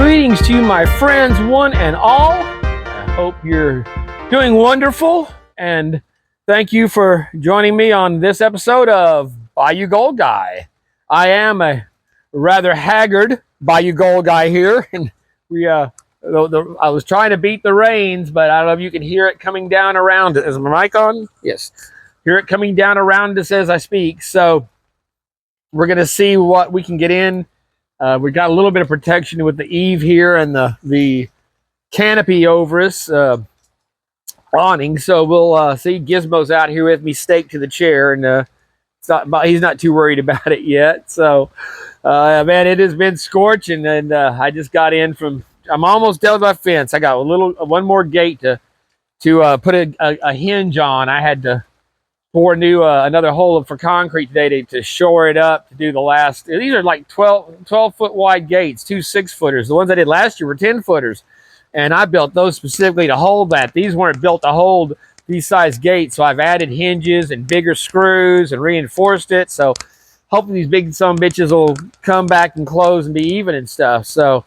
Greetings to you, my friends, one and all. I hope you're doing wonderful, and thank you for joining me on this episode of Bayou Gold Guy. I am a rather haggard Bayou Gold Guy here, and I was trying to beat the rains, but I don't know if you can hear it coming down around it. Is my mic on? Yes. Hear it coming down around us as I speak. So we're going to see what we can get in. We got a little bit of protection with the eave here and the canopy over us, awning. So we'll see. Gizmo's out here with me, staked to the chair, and he's not too worried about it yet. So, man, it has been scorching, and I just got in from. I'm almost done with my fence. I got one more gate to put a hinge on. I had to pour another hole for concrete today to shore it up, to do the last. These are like 12 foot wide gates, 2 6-footers. The ones I did last year were 10-footers, and I built those specifically to hold that. These weren't built to hold these size gates, so I've added hinges and bigger screws and reinforced it. So hopefully these big son of bitches will come back and close and be even and stuff. So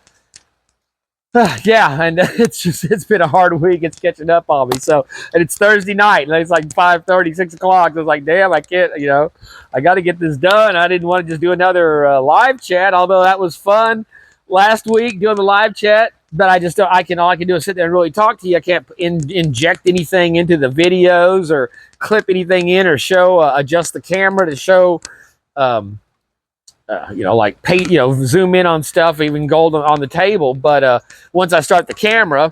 yeah, and it's been a hard week. It's catching up on me. So, and it's Thursday night, and it's like 5:30, 6 o'clock. I was like, damn, I can't, I got to get this done. I didn't want to just do another live chat, although that was fun last week doing the live chat. But all I can do is sit there and really talk to you. I can't inject anything into the videos or clip anything in or adjust the camera to show, zoom in on stuff, even gold on the table. But once I start the camera,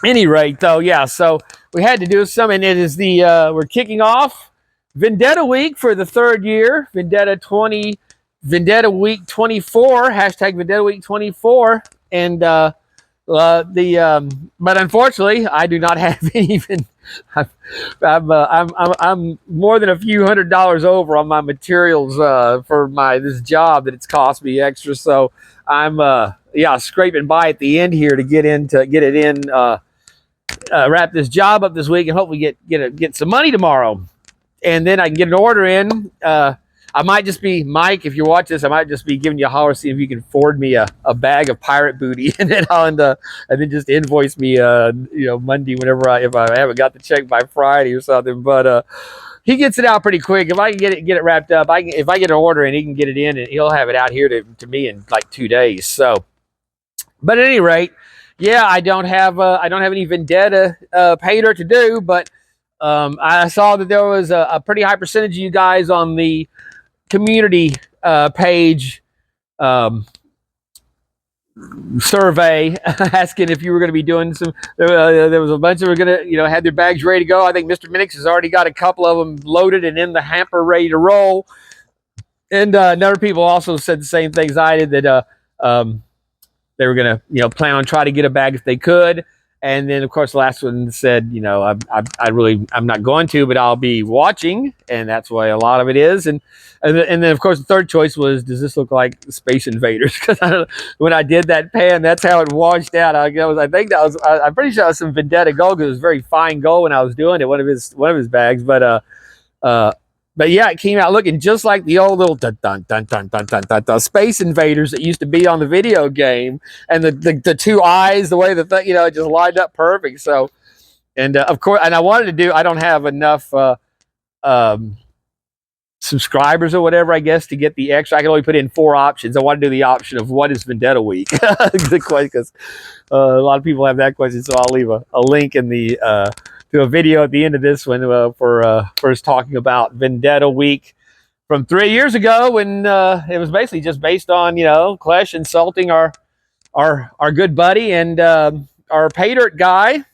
any rate though, yeah. So we had to do some, and it is we're kicking off Vendetta week for the third year. Vendetta week 24, hashtag Vendetta week 24, and but unfortunately, I do not have even. I'm more than a few $100s over on my materials for this job that it's cost me extra. So I'm scraping by at the end here to get it in, wrap this job up this week, and hopefully get some money tomorrow, and then I can get an order in. I might just be, Mike, if you watch this, I might just be giving you a holler, see if you can forward me a bag of pirate booty, and then just invoice me Monday whenever if I haven't got the check by Friday or something. But he gets it out pretty quick. If I can get it wrapped up, if I get an order and he can get it in, and he'll have it out here to me in like 2 days. So, but at any rate, yeah, I don't have any Vendetta paydirt to do, but I saw that there was a pretty high percentage of you guys on the community page survey asking if you were going to be doing some. There was a bunch of them going to had their bags ready to go. I think Mr. Minix has already got a couple of them loaded and in the hamper ready to roll. And other people also said the same things I did, that they were going to plan on trying to get a bag if they could. And then, of course, the last one said, I'm not going to, but I'll be watching, and that's why a lot of it is. And then, of course, the third choice was, does this look like Space Invaders? Because when I did that pan, that's how it washed out. I'm pretty sure it was some Vendetta gold, because it was very fine gold when I was doing it, one of his bags. But yeah, it came out looking just like the old little dun dun dun dun dun dun dun, dun Space Invaders that used to be on the video game, and the two eyes, the way the thing, it just lined up perfect. So, and of course, and I wanted to do. I don't have enough subscribers or whatever, I guess, to get the extra. I can only put in 4 options. I want to do the option of what is Vendetta week, because a lot of people have that question. So I'll leave a link in the. To a video at the end of this one for us talking about Vendetta week from 3 years ago, when it was basically just based on Klesh insulting our good buddy and our paydirt guy,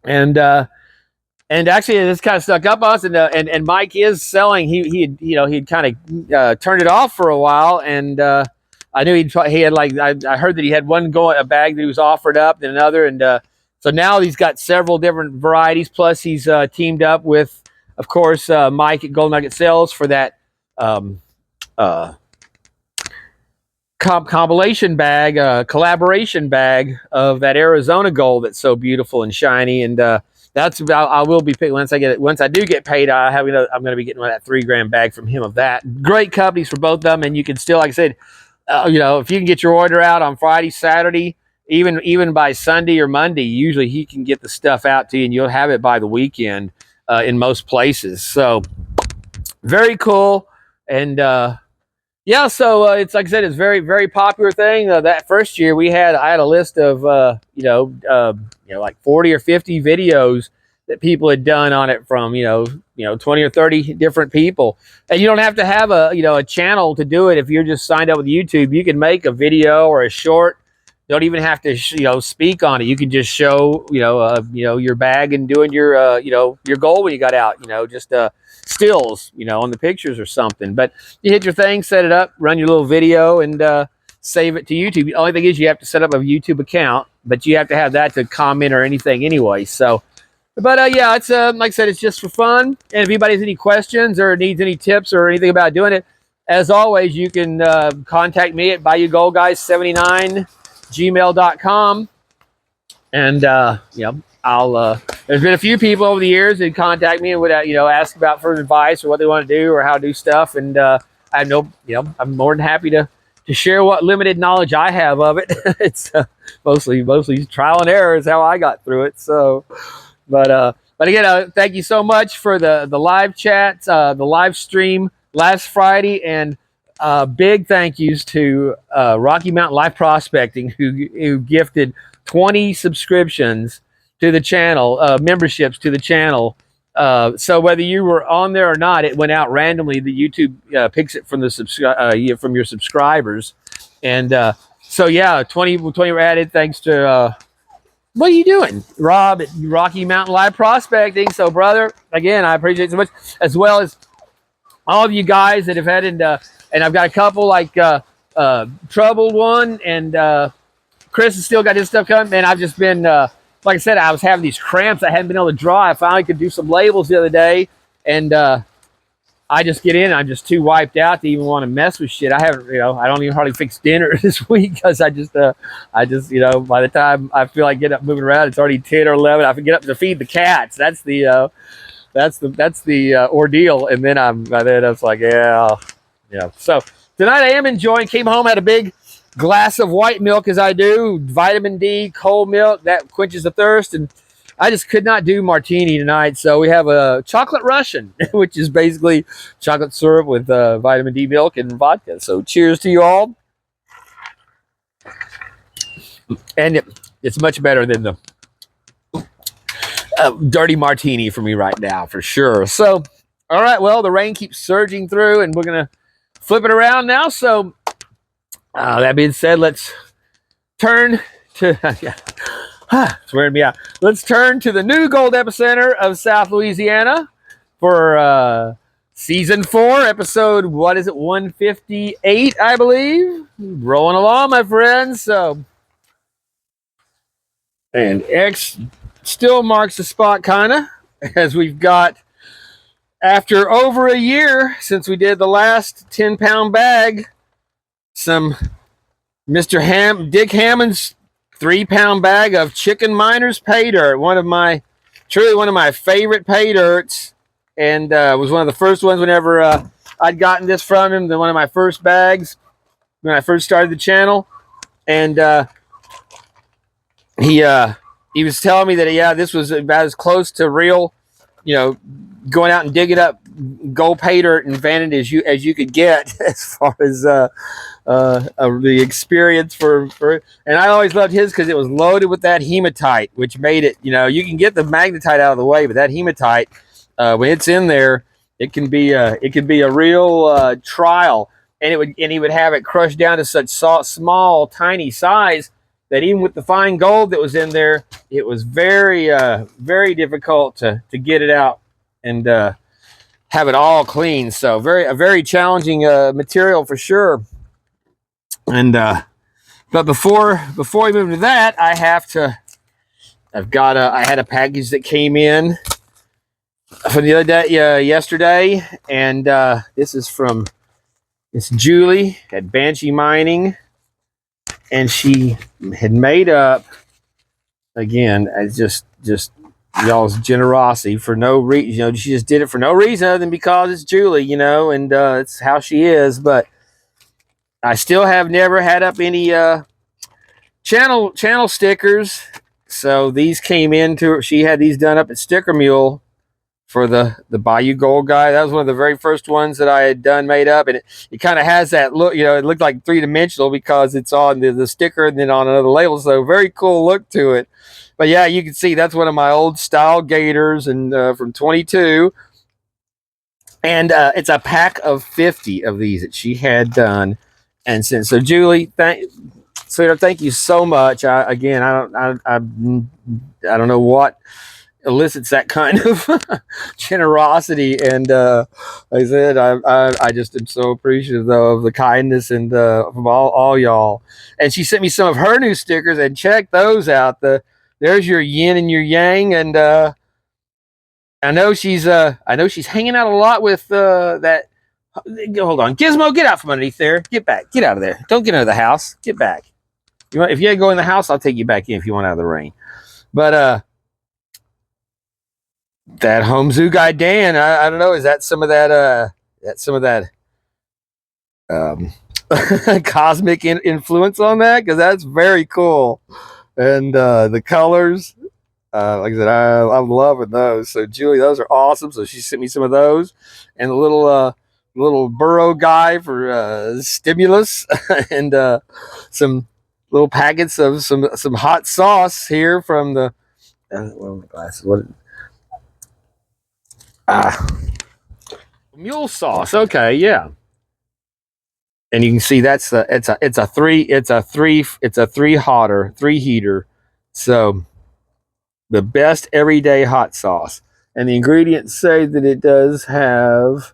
and actually this kind of stuck up us, and Mike is selling. He'd kind of turned it off for a while, and I knew he had I heard that he had a bag that he was offered up, then another, and so now he's got several different varieties. Plus, he's teamed up with, of course, Mike at Gold Nugget Sales for that collaboration bag of that Arizona gold that's so beautiful and shiny. And that's about. I will be picking once I do get paid. I'm going to be getting that $3 gram bag from him of that. Great companies for both of them, and you can still, like I said. you know, if you can get your order out on Friday, Saturday, even by Sunday or Monday, usually he can get the stuff out to you, and you'll have it by the weekend in most places. So very cool. And yeah, so it's like I said, it's very popular thing. That first year I had a list of like 40 or 50 videos that people had done on it from 20 or 30 different people. And you don't have to have a channel to do it. If you're just signed up with YouTube, you can make a video or a short. Don't even have to speak on it. You can just show your bag and doing your your goal when you got out. Just stills on the pictures or something. But you hit your thing, set it up, run your little video, and save it to YouTube. The only thing is you have to set up a YouTube account, but you have to have that to comment or anything anyway. So, but yeah, it's like I said, it's just for fun. And if anybody has any questions or needs any tips or anything about doing it, as always, you can contact me at BayouGoldGuys79gmail.com. And I'll there's been a few people over the years that contact me and would ask about further advice or what they want to do or how to do stuff. And I have I'm more than happy to share what limited knowledge I have of it. It's mostly trial and error is how I got through it. So, but again, thank you so much for the live chat, the live stream last Friday, and big thank yous to Rocky Mountain Life Prospecting who gifted 20 subscriptions to the channel, memberships to the channel. So whether you were on there or not, it went out randomly. The YouTube picks it from from your subscribers. And so yeah, 20 were added thanks to what are you doing, Rob, at Rocky Mountain Live Prospecting. So brother, again, I appreciate it so much, as well as all of you guys that have had and I've got a couple like Troubled One and Chris has still got his stuff coming. Man, I've just been like I said, I was having these cramps. I hadn't been able to draw. I finally could do some labels the other day, and I just get in. I'm just too wiped out to even want to mess with shit. I haven't, I don't even hardly fix dinner this week because I just, by the time I feel like getting up moving around, it's already 10 or 11. I have to get up to feed the cats. That's the ordeal. And then I was like, yeah. So tonight I am enjoying. Came home, had a big glass of white milk, as I do, vitamin D, cold milk that quenches the thirst, and I just could not do martini tonight. So we have a chocolate Russian, which is basically chocolate syrup with vitamin D milk and vodka. So cheers to you all. And it's much better than the dirty martini for me right now, for sure. So, all right, well, the rain keeps surging through, and we're going to flip it around now. So that being said, let's turn to it's wearing me out. Let's turn to the new gold epicenter of South Louisiana for season 4, episode 158, I believe. Rolling along, my friends. So, and X still marks the spot, kind of, as we've got, after over a year since we did the last 10-pound bag, some Mr. Dick Hammond's 3-pound bag of Chicken Miners Paydirt. Truly one of my favorite pay dirts, and was one of the first ones whenever I'd gotten this from him. One of my first bags when I first started the channel, and he was telling me that this was about as close to real, going out and digging up gold pay dirt in Vendetta as you could get, as far as the experience for. And I always loved his because it was loaded with that hematite, which made it, you can get the magnetite out of the way, but that hematite, when it's in there, it can be a real trial. And he would have it crushed down to such small, tiny size that even with the fine gold that was in there, it was very, very difficult to get it out and have it all clean. So a very challenging material for sure. And but before we move to that, I had a package that came in from the other day, yesterday, and this is from Julie at Banshee Mining, and she had made up, again, as just y'all's generosity for no reason. She just did it for no reason other than because it's Julie, and it's how she is. But I still have never had up any channel stickers. So these came into, she had these done up at Sticker Mule for the Bayou Gold guy. That was one of the very first ones that I had done made up, and it kind of has that look. You know, it looked like 3-dimensional because it's on the sticker and then on another label. So very cool look to it. But yeah, you can see that's one of my old style gators and from 22. And it's a pack of 50 of these that she had done. And since so, Julie, sweetheart, thank you so much. I don't know what elicits that kind of generosity, and like I said, I just am so appreciative though of the kindness and from all y'all. And she sent me some of her new stickers, and check those out. There's your yin and your yang, and I know she's hanging out a lot with that. Hold on, Gizmo, get out from underneath there. Get back. Get out of there. Don't get into the house. Get back. If you want to go in the house, I'll take you back in if you want out of the rain. But that home zoo guy Dan, I don't know. Is that some of that? Cosmic influence on that? Because that's very cool, and the colors. Like I said, I'm loving those. So Julie, those are awesome. So she sent me some of those, and the little burrow guy for stimulus, and some little packets of some hot sauce here from the. What are my glasses? What? Mule sauce. Okay, yeah. And you can see that's it's a three heater. So the best everyday hot sauce. And the ingredients say that it does have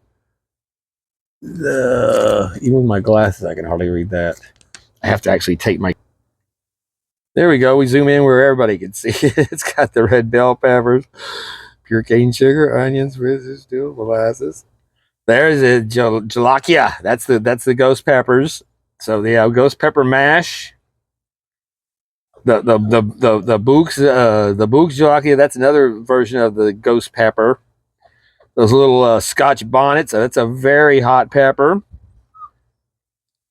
even with my glasses I can hardly read that. I have to actually take my. There we go. We zoom in where everybody can see it. It's got the red bell peppers, pure cane sugar, onions, residue, molasses. There's a jalakia. That's the ghost peppers. So the ghost pepper mash. The Books jalakia. That's another version of the ghost pepper. Those little Scotch bonnets. That's a very hot pepper.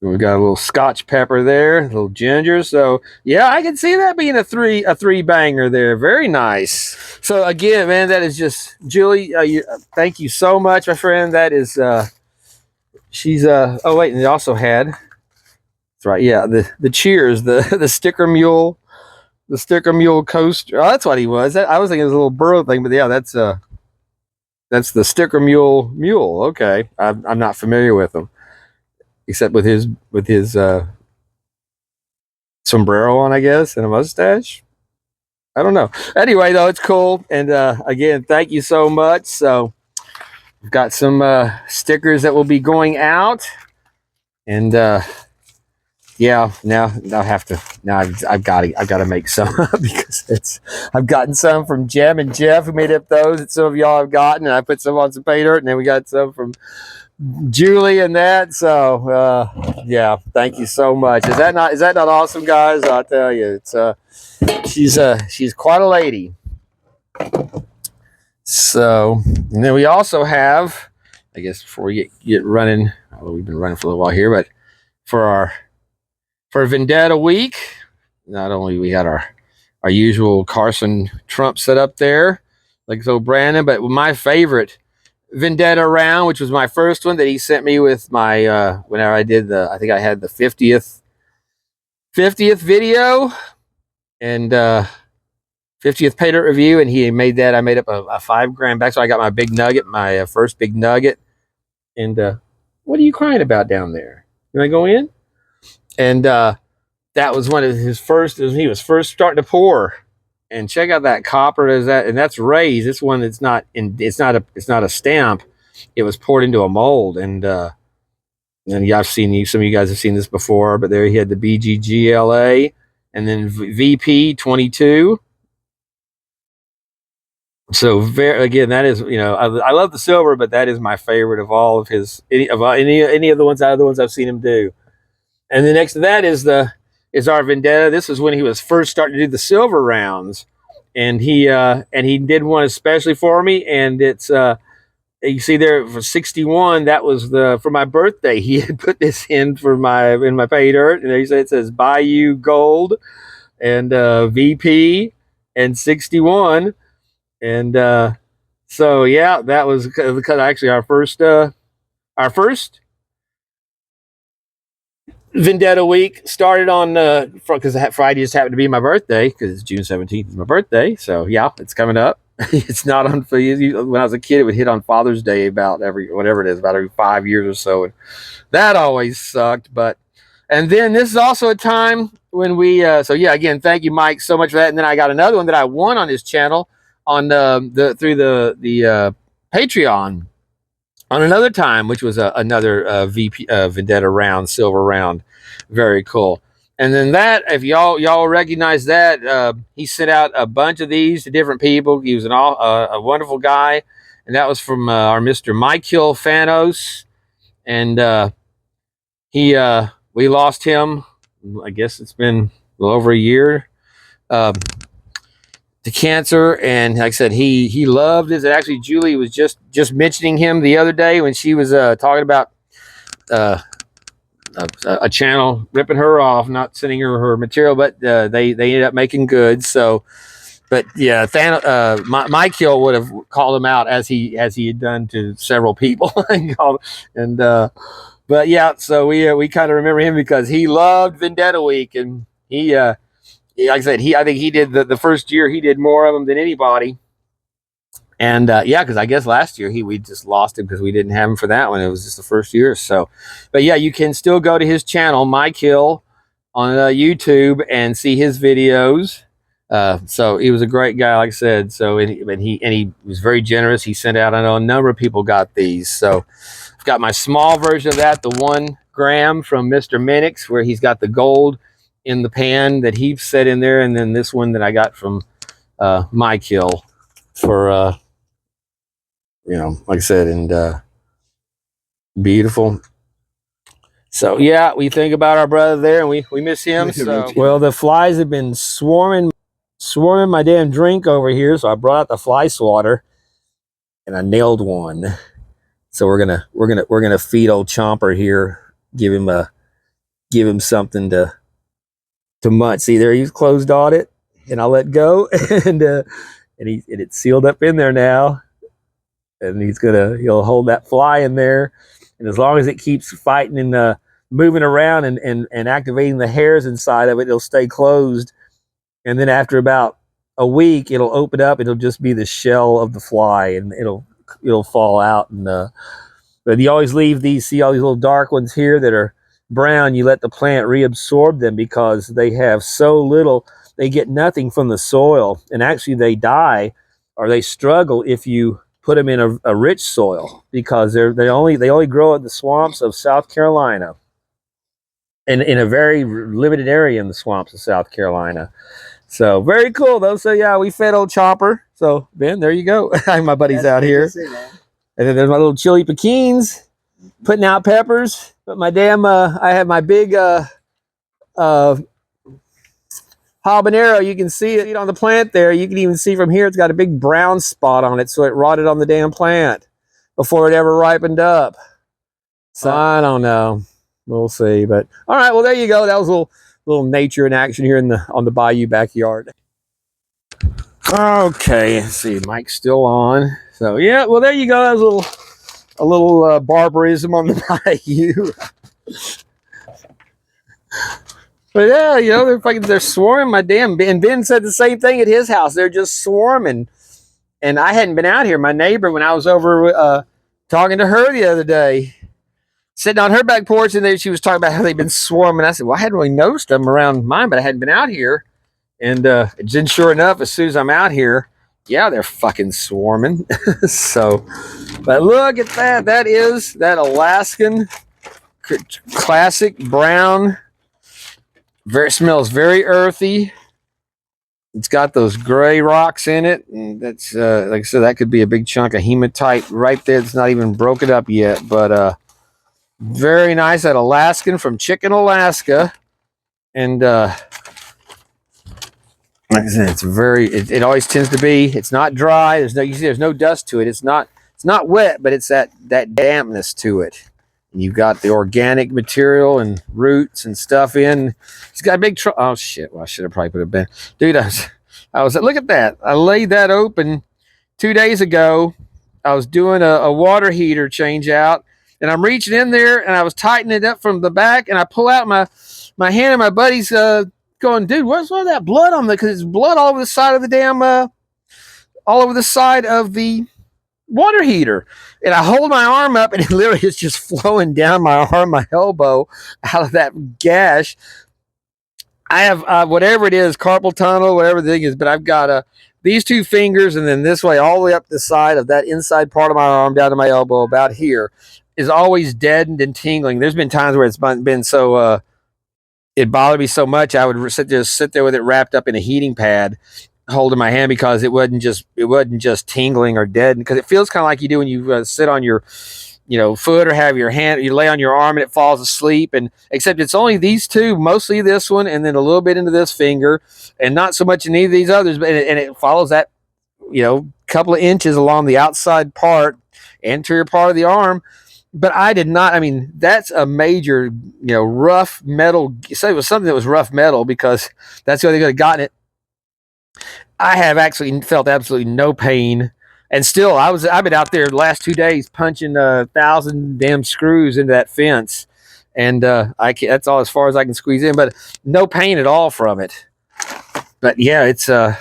We've got a little Scotch pepper there, a little ginger. So yeah, I can see that being a three banger there. Very nice. So again, man, that is just Julie. Thank you so much, my friend. That is she's oh wait, and they also had. That's right. Yeah, the Cheers, the Sticker Mule, coaster. Oh, that's what he was. I was thinking it was a little burrow thing, but yeah, that's the Sticker Mule. Okay, I'm not familiar with him, except with his sombrero on, I guess, and a mustache. I don't know. Anyway, though, it's cool. And again, thank you so much. So we've got some stickers that will be going out, and yeah, now I've got to make some because I've gotten some from Jem and Jeff who made up those that some of y'all have gotten, and I put some on some pay dirt, and then we got some from Julie and that. So yeah, thank you so much. Is that not awesome, guys? I'll tell you, it's she's quite a lady. So, and then we also have, I guess before we get running, although we've been running for a little while here, but for Vendetta week, not only we had our usual Carson Trump set up there, like so Brandon, but my favorite Vendetta round, which was my first one that he sent me with my whenever I did I think I had the 50th video and 50th pay dirt review, and he made that. I made up a 5 gram back, so I got my big nugget, my first big nugget. And what are you crying about down there? You want to go in? And that was one of his first. He was first starting to pour. And check out that copper. Is that? And that's raised. This one, it's not a stamp. It was poured into a mold. And I've seen some of you guys have seen this before. But there he had the BGGLA, and then VP 22. So again, that is, I love the silver, but that is my favorite of all of his any of the ones I've seen him do. And then next to that is our Vendetta. This is when he was first starting to do the silver rounds, and he did one especially for me, and it's you see there for 61, that was for my birthday. He had put this in my pay dirt, and there you say it says Bayou Gold and VP and 61. And so yeah, that was because actually our first Vendetta week started on because Friday just happened to be my birthday, because June 17th is my birthday. So yeah, it's coming up. It's not on, when I was a kid, it would hit on Father's Day about every 5 years or so, and that always sucked. But and then this is also a time when we so yeah, again, thank you, Mike, so much for that. And then I got another one that I won on his channel on through the Patreon on another time, which was another VP Vendetta round, silver round. Very cool. And then that, if y'all recognize that, he sent out a bunch of these to different people. He was a wonderful guy, and that was from our Mr. Michael Fanos. And we lost him. I guess it's been a little over a year to cancer. And like I said, he loved it. Actually, Julie was just mentioning him the other day when she was talking about a channel ripping her off, not sending her material, but they ended up making good. So, but yeah, Mike Hill would have called him out as he had done to several people. And but yeah, so we kind of remember him because he loved Vendetta Week, and he like I said, I think he did the first year, he did more of them than anybody. And yeah, because I guess last year we just lost him because we didn't have him for that one. It was just the first year. So, but yeah, you can still go to his channel, Mike Hill, on YouTube, and see his videos. So he was a great guy, like I said. So he was very generous. He sent out, I know a number of people got these. So I've got my small version of that, the 1 gram from Mr. Minix, where he's got the gold in the pan that he set in there, and then this one that I got from Mike Hill for like I said, and beautiful. So yeah, we think about our brother there, and we miss him. So well, the flies have been swarming my damn drink over here, so I brought out the fly swatter, and I nailed one. So we're gonna feed old Chomper here, give him something to munch. See there, he's closed on it, and I let go, and it's sealed up in there now. And he'll hold that fly in there, and as long as it keeps fighting and moving around and activating the hairs inside of it, it'll stay closed. And then after about a week, it'll open up. It'll just be the shell of the fly, and it'll fall out. And but you always leave these. See all these little dark ones here that are brown. You let the plant reabsorb them because they have so little. They get nothing from the soil, and actually they die or they struggle if you put them in a rich soil, because they only grow in the swamps of South Carolina, and in a very limited area in the swamps of South Carolina. So very cool though. So yeah, we fed old Chopper. So Ben, there you go. My buddy's out here. And then there's my little chili pekins putting out peppers. But my damn I have my big habanero. You can see it on the plant there. You can even see from here it's got a big brown spot on it, so it rotted on the damn plant before it ever ripened up. So I don't know. We'll see. But all right, well there you go. That was a little nature in action here on the Bayou backyard. Okay, let's see. Mike's still on. So yeah, well there you go. That was a little barbarism on the Bayou. But yeah, they're swarming my damn. And Ben said the same thing at his house. They're just swarming. And I hadn't been out here. My neighbor, when I was over talking to her the other day, sitting on her back porch, and then she was talking about how they've been swarming. I said, well, I hadn't really noticed them around mine, but I hadn't been out here. And then sure enough, as soon as I'm out here, yeah, they're fucking swarming. So, but look at that. That is that Alaskan classic brown. Smells very earthy. It's got those gray rocks in it, and that's like I said, that could be a big chunk of hematite right there. It's not even broken up yet, but very nice. That Alaskan from Chicken, Alaska, and like I said, it's very. It always tends to be. It's not dry. There's no. You see, there's no dust to it. It's not it's not wet, but it's that dampness to it. And you've got the organic material and roots and stuff in. It's got a big oh shit! Well, I should have probably put it back, dude. I was look at that. I laid that open 2 days ago. I was doing a water heater change out, and I'm reaching in there, and I was tightening it up from the back, and I pull out my hand, and my buddy's going, dude, what's all that blood on the? Because it's blood all over the side of the damn, all over the side of the water heater. And I hold my arm up, and it literally is just flowing down my arm, my elbow, out of that gash. I have whatever it is, carpal tunnel, whatever the thing is, but I've got these 2 fingers, and then this way all the way up the side of that inside part of my arm down to my elbow about here is always deadened and tingling. There's been times where it's been so it bothered me so much I would sit there with it wrapped up in a heating pad, holding my hand, because it wasn't just tingling or deadened, because it feels kind of like you do when you sit on your foot, or have your hand, you lay on your arm and it falls asleep, and except it's only these 2, mostly this one, and then a little bit into this finger, and not so much in any of these others, but it follows that couple of inches along the outside part, anterior part of the arm. But I did not. I mean, that's a major, rough metal. Say it was something that was rough metal, because that's the way they could have gotten it. I have actually felt absolutely no pain. And still, I've been out there the last 2 days punching 1,000 damn screws into that fence, and that's all as far as I can squeeze in. But no pain at all from it. But yeah, it's and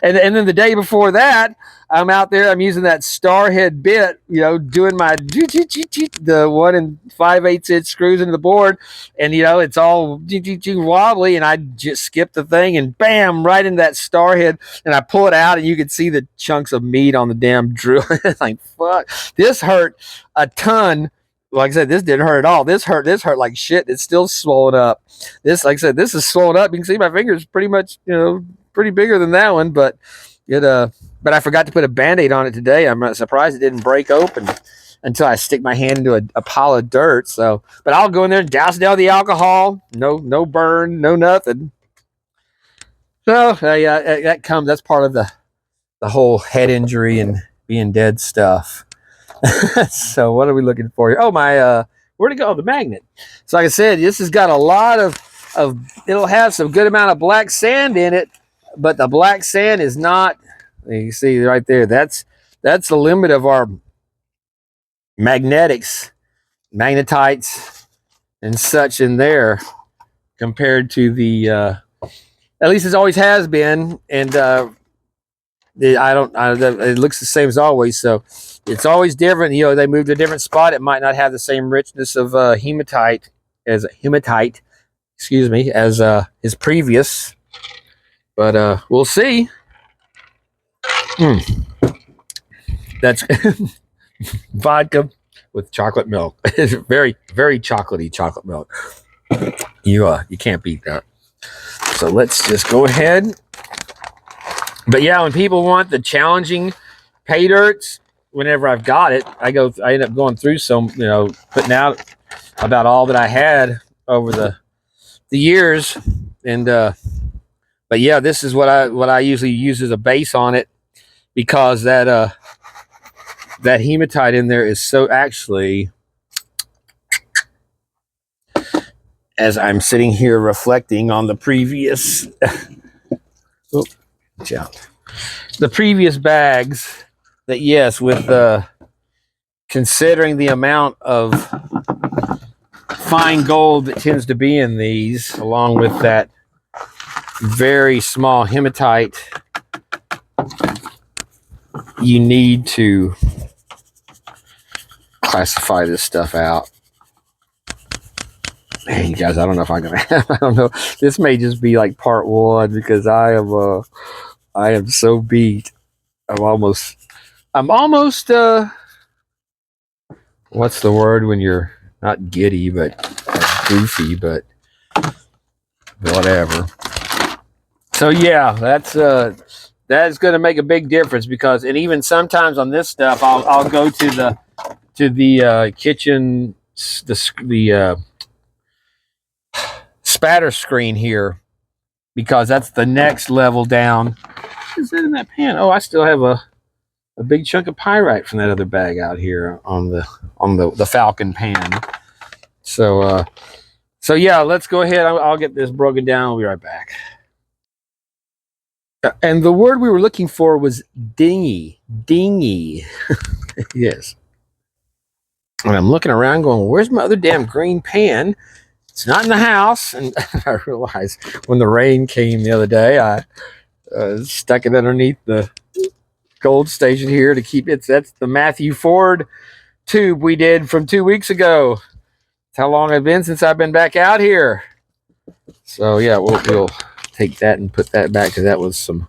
then the day before that, I'm out there. I'm using that Starhead bit, doing my the 1 5/8 inch screws into the board, and it's all wobbly, and I just skip the thing, and bam, right into that Starhead, and I pull it out, and you can see the chunks of meat on the damn drill. It's like, fuck, this hurt a ton. Like I said, this didn't hurt at all. This hurt like shit. It's still swollen up. This, like I said, this is swollen up. You can see my fingers pretty much, pretty bigger than that one, but but I forgot to put a Band-Aid on it today. I'm surprised it didn't break open until I stick my hand into a pile of dirt. So, but I'll go in there and douse down the alcohol. No burn, no nothing. So yeah, that's part of the whole head injury and being dead stuff. So what are we looking for here? Oh, my where'd it go? The magnet. So like I said, this has got a lot of it'll have some good amount of black sand in it, but the black sand is not, you see right there, that's the limit of our magnetics, magnetites and such in there, compared to the at least it always has been. And it looks the same as always, so it's always different. They moved to a different spot. It might not have the same richness of hematite, excuse me, as his previous, but we'll see. That's vodka with chocolate milk. It's very, very chocolatey chocolate milk. You can't beat that. So let's just go ahead. But yeah, when people want the challenging pay dirts, whenever I've got it, I end up going through some, putting out about all that I had over the years. And but yeah, this is what I usually use as a base on it, because that hematite in there is so, actually, as I'm sitting here reflecting on the previous the previous bags, that yes, with considering the amount of fine gold that tends to be in these, along with that very small hematite, you need to classify this stuff out. Man, you guys, I don't know if I'm gonna I don't know. This may just be like part 1, because I am so beat. I'm almost what's the word when you're not giddy, but goofy, but whatever. So yeah, that's going to make a big difference, because, and even sometimes on this stuff, I'll go to the kitchen, the spatter screen here, because that's the next level down. What is that in that pan? Oh, I still have a a big chunk of pyrite from that other bag out here on the Falcon pan. So so yeah, let's go ahead. I'll get this broken down. I'll be right back. And the word we were looking for was dingy. Dingy. Yes. And I'm looking around going, where's my other damn green pan? It's not in the house. And I realized when the rain came the other day, I stuck it underneath the gold station here to keep it. That's the Matthew Ford tube we did from 2 weeks ago. That's how long it's been since I've been back out here. So yeah, we'll take that and put that back, because that was some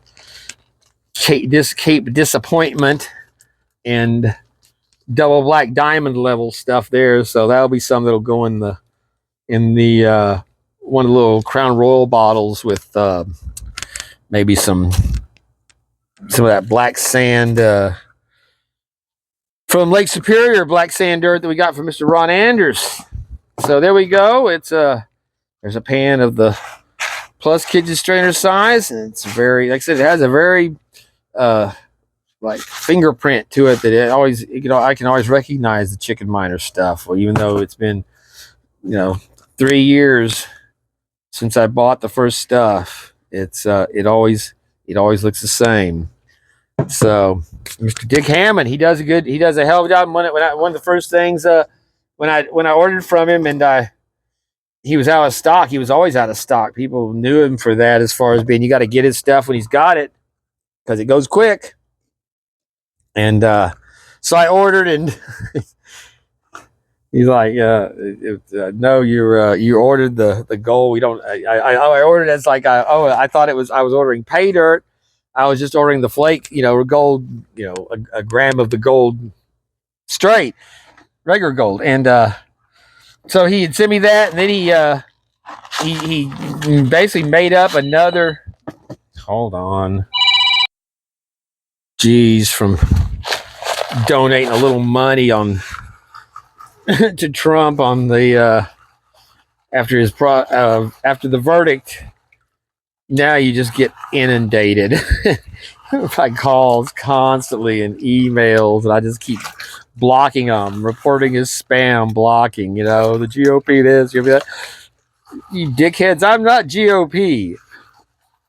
Cape disappointment and double black diamond level stuff there. So that'll be some that'll go in the one of the little Crown Royal bottles with maybe some of that black sand from Lake Superior, black sand dirt that we got from Mr. Ron Anders. So there we go. It's there's a pan of the plus kitchen strainer size, and it's very, like I said, it has a very like fingerprint to it that it always, I can always recognize the Chicken Miner stuff. Well, even though it's been 3 years since I bought the first stuff, it's it always looks the same. So Mr. Dick Hammond, he does a hell of a job. One of the first things when I ordered from him, and he was out of stock. He was always out of stock. People knew him for that, as far as being, you got to get his stuff when he's got it, because it goes quick. And so I ordered, and he's like, "No, you ordered the gold. We don't." I ordered it as like, I thought I was ordering pay dirt. I was just ordering the flake, gold, a gram of the gold straight, regular gold. And so he had sent me that, and then he basically made up another. Hold on. Geez, from donating a little money on to Trump on the after the verdict. Now you just get inundated by calls constantly and emails, and I just keep blocking them, reporting as spam, blocking. The GOP this, GOP that. You dickheads! I'm not GOP.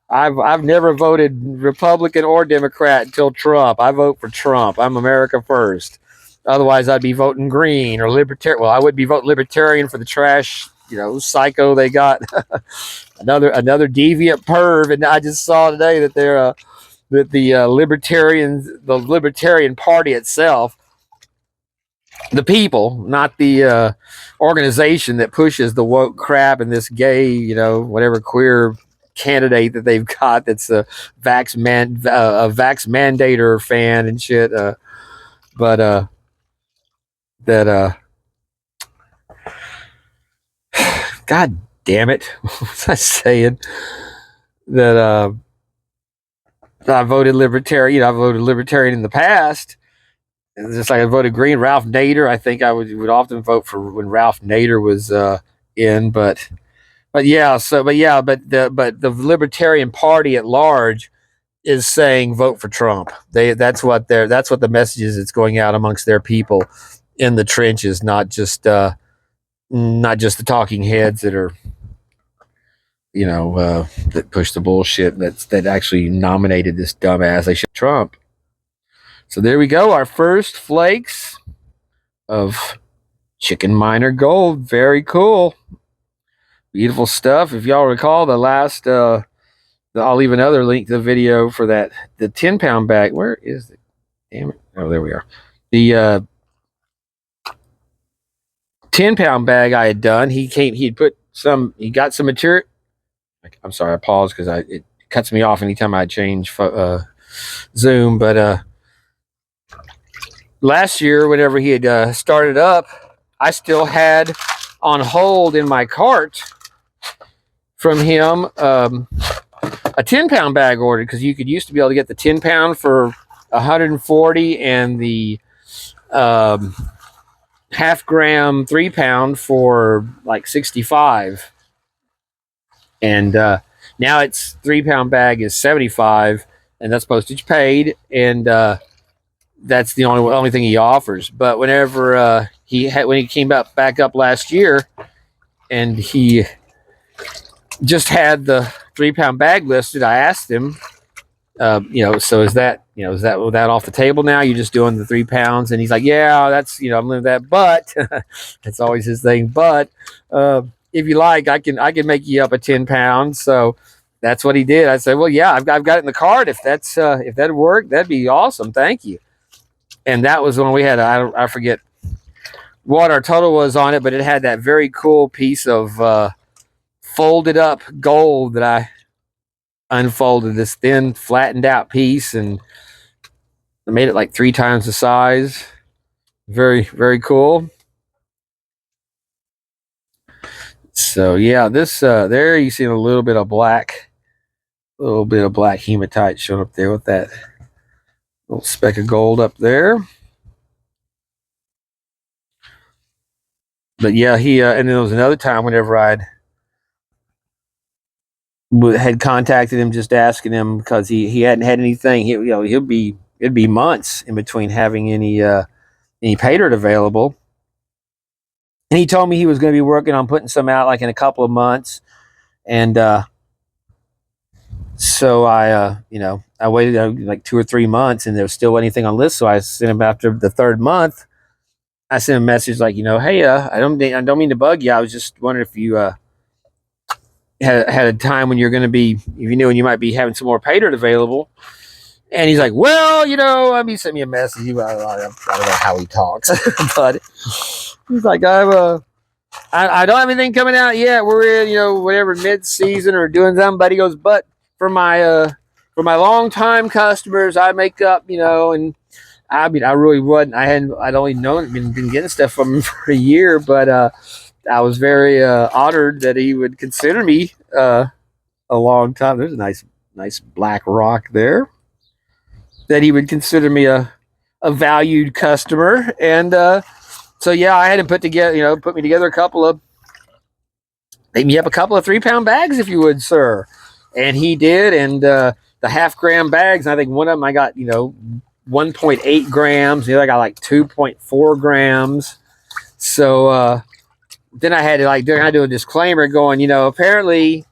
I've never voted Republican or Democrat until Trump. I vote for Trump. I'm America first. Otherwise, I'd be voting green or libertarian. Well, I would be voting libertarian for the trash, psycho they got. another deviant perv. And I just saw today that they're that the Libertarian Party itself, the people, not the organization that pushes the woke crap and this gay, whatever queer candidate that they've got, that's a vax mandator fan and shit. But God damn it, what was I saying? That I voted libertarian. I voted libertarian in the past. It's just like I voted green. Ralph Nader, I think I would often vote for when Ralph Nader was in, but the Libertarian Party at large is saying vote for Trump. That's what the message is that's going out amongst their people in the trenches, not just the talking heads that are that push the bullshit that actually nominated this dumbass. They should Trump. So there we go, our first flakes of Chicken Miner Gold. Very cool. Beautiful stuff. If y'all recall the last, I'll leave another link to the video for that, the 10-pound bag. Where is it? Damn it. Oh, there we are. The 10-pound bag I had done, he got some material. I'm sorry, I paused because it cuts me off anytime I change Zoom. But last year, whenever he had started up, I still had on hold in my cart from him a 10-pound bag ordered, because you used to be able to get the 10-pound for $140 and the half-gram 3-pound for like $65. And now it's 3-pound bag is $75, and that's postage paid. And that's the only thing he offers. But whenever when he came back up last year, and he just had the 3-pound bag listed, I asked him, so is that off the table now? You're just doing the 3 pounds? And he's like, yeah, that's, I'm doing that, but that's always his thing. But if you like, I can make you up a 10 pounds. So that's what he did. I said, well, yeah, I've got it in the cart. If that'd work, that'd be awesome. Thank you. And that was when we had, I forget what our total was on it, but it had that very cool piece of folded up gold that I unfolded, this thin, flattened out piece, and I made it like 3 times the size. Very, very cool. So yeah, this there you see a little bit of black hematite showing up there with that little speck of gold up there. But yeah, he and then there was another time whenever had contacted him, just asking him because he hadn't had anything. It'd be months in between having any pay dirt available. And he told me he was going to be working on putting some out like in a couple of months. And so I waited like 2 or 3 months, and there was still anything on list. So I sent him after the 3rd month. I sent him a message like, hey, I don't mean to bug you. I was just wondering if you had a time when you're going to be, if you knew when you might be having some more pay dirt available. And he's like, well, he sent me a message. I don't know how he talks, but he's like, I don't have anything coming out yet. We're in, whatever mid-season or doing something. But he goes, but for my long-time customers, I make up, and I really wasn't. I'd only been getting stuff from him for a year, but I was very honored that he would consider me a long time. There's a nice black rock there. That he would consider me a valued customer, and so yeah, I had him put me together make me up a couple of 3-pound bags, if you would, sir. And he did, and the half-gram bags. I think one of them I got 1.8 grams. The other I got like 2.4 grams. So then I had to do a disclaimer going, apparently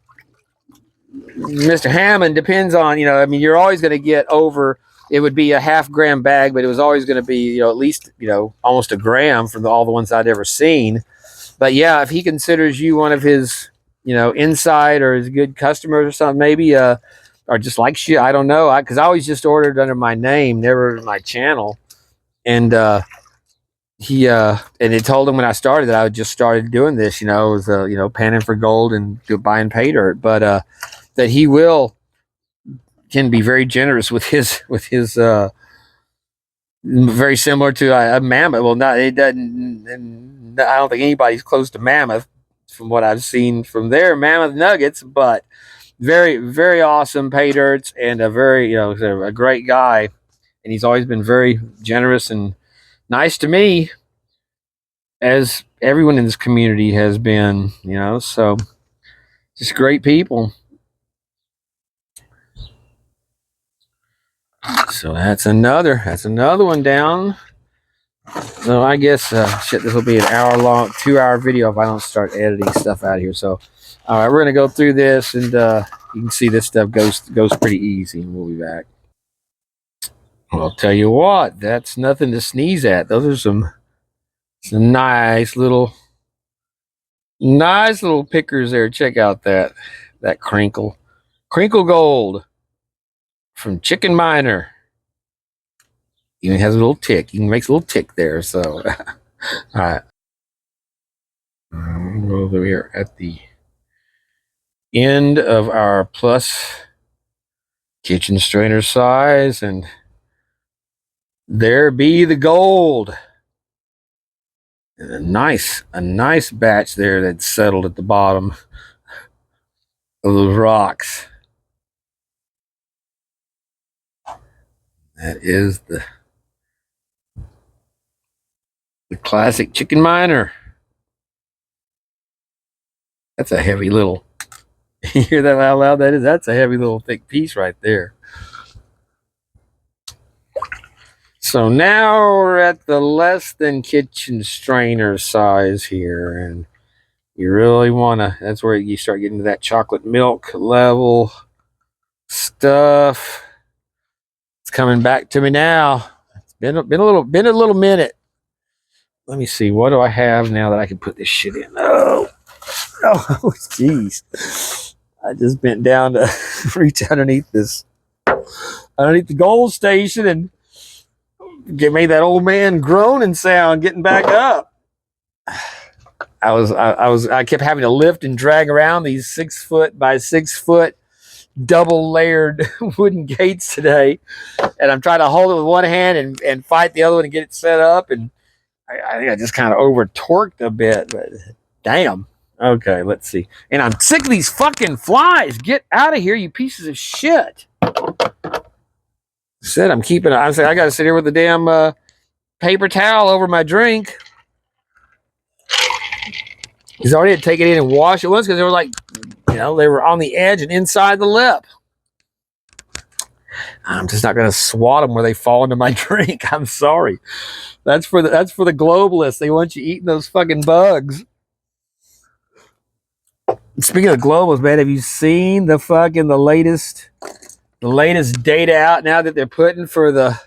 Mr. Hammond depends on, you're always going to get over. It would be a half-gram bag, but it was always going to be, at least, almost a gram from all the ones I'd ever seen. But yeah, if he considers you one of his, inside or his good customers or something, maybe, or just likes you, I don't know. Because I always just ordered under my name, never my channel. And he it told him when I started that I just started doing this, was panning for gold and buying pay dirt, but that he can be very generous with his very similar to a mammoth. Well, not it doesn't. And I don't think anybody's close to mammoth from what I've seen from their mammoth nuggets, but very, very awesome pay dirts, and a very a great guy, and he's always been very generous and nice to me, as everyone in this community has been. So just great people. So that's another one down. So I guess this will be an 2-hour video if I don't start editing stuff out here. So all right, we're gonna go through this, and you can see this stuff goes pretty easy, and we'll be back. Well, I'll tell you what, that's nothing to sneeze at. Those are some nice little pickers there. Check out that crinkle gold from Chicken Miner. Even has a little tick. Even makes a little tick there. So, all right. We'll go over here at the end of our plus kitchen strainer size, and there be the gold. And a nice batch there that's settled at the bottom of those rocks. That is the classic Chicken Miner. That's a heavy little. You hear that how loud that is? That's a heavy little thick piece right there. So now we're at the less than kitchen strainer size here, and you really want to, that's where you start getting to that chocolate milk level stuff. It's coming back to me now. It's been a little minute. Let me see, what do I have now that I can put this shit in? Oh, jeez. I just bent down to reach underneath the gold station and made that old man groaning sound getting back up. I kept having to lift and drag around these 6 foot by 6 foot double layered wooden gates today, and I'm trying to hold it with one hand and fight the other one and get it set up. And I think I just kind of over torqued a bit, but damn. Okay, let's see. And I'm sick of these fucking flies. Get out of here, you pieces of shit. Said I'm keeping. I said I got to sit here with the damn paper towel over my drink. He's already had to take it in and wash it once because they were like, they were on the edge and inside the lip. I'm just not going to swat them where they fall into my drink. I'm sorry. That's for the globalists. They want you eating those fucking bugs. Speaking of globals, man, have you seen the latest data out now that they're putting for the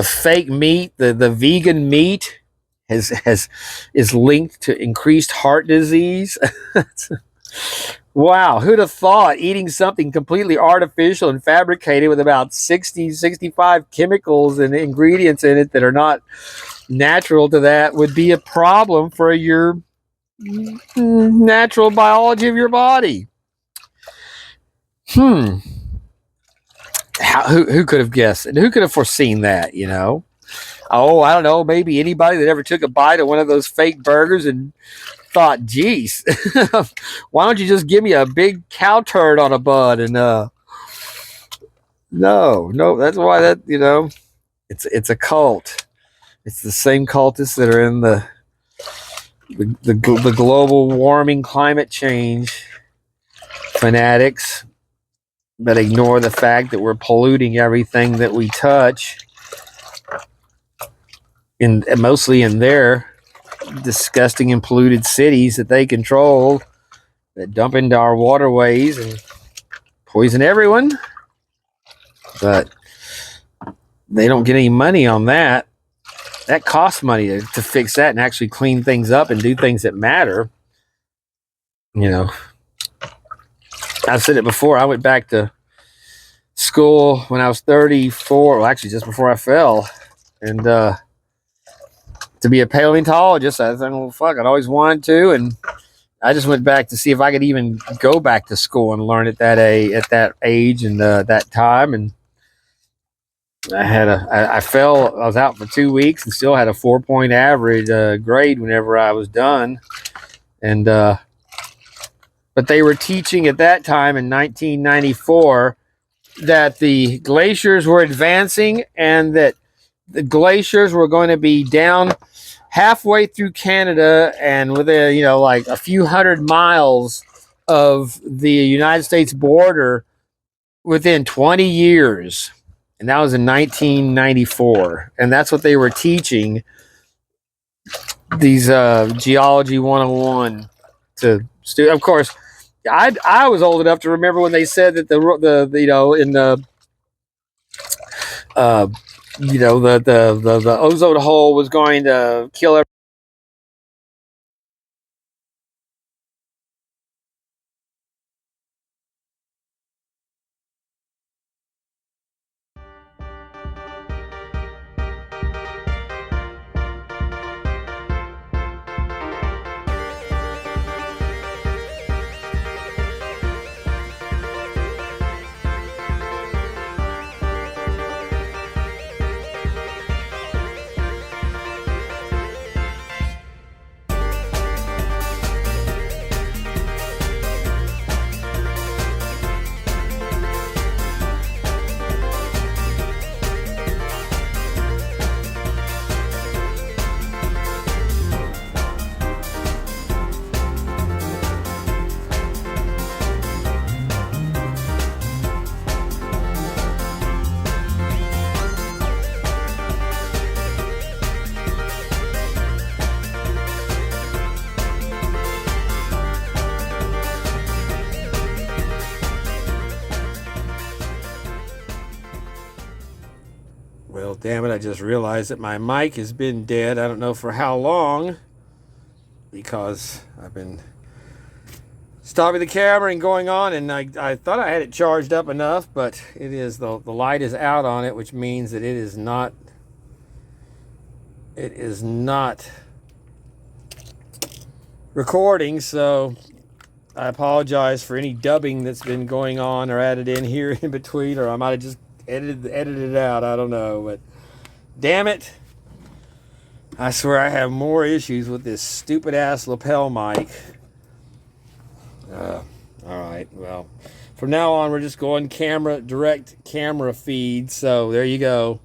fake meat, the vegan meat is linked to increased heart disease? Wow, who'd have thought eating something completely artificial and fabricated with about 65 chemicals and ingredients in it that are not natural to that would be a problem for your natural biology of your body? Who could have guessed? And who could have foreseen that, Oh, I don't know, maybe anybody that ever took a bite of one of those fake burgers and thought, geez, why don't you just give me a big cow turd on a bun? And no, that's why it's a cult. It's the same cultists that are in the global warming, climate change fanatics that ignore the fact that we're polluting everything that we touch, mostly in their disgusting and polluted cities that they control, that dump into our waterways and poison everyone. But they don't get any money on that. That costs money to fix that and actually clean things up and do things that matter. I've said it before. I went back to school when I was 34. Well, actually, just before I fell. And to be a paleontologist, I thought, well, fuck, I'd always wanted to. And I just went back to see if I could even go back to school and learn at that age and that time. And I fell. I was out for 2 weeks and still had a 4-point average grade whenever I was done. And but they were teaching at that time in 1994 that the glaciers were advancing and that the glaciers were going to be down halfway through Canada and within, like a few hundred miles of the United States border within 20 years. And that was in 1994. And that's what they were teaching these Geology 101 to students. Of course, I was old enough to remember when they said that the ozone hole was going to kill everyone. damn it, I just realized that my mic has been dead. I don't know for how long, because I've been stopping the camera and going on, and I thought I had it charged up enough, but it is, the light is out on it, which means that it is not recording. So I apologize for any dubbing that's been going on or added in here in between, or I might have just edited it out. I don't know, but damn it, I swear I have more issues with this stupid ass lapel mic. All right, well, from now on we're just going direct camera feed. So there you go.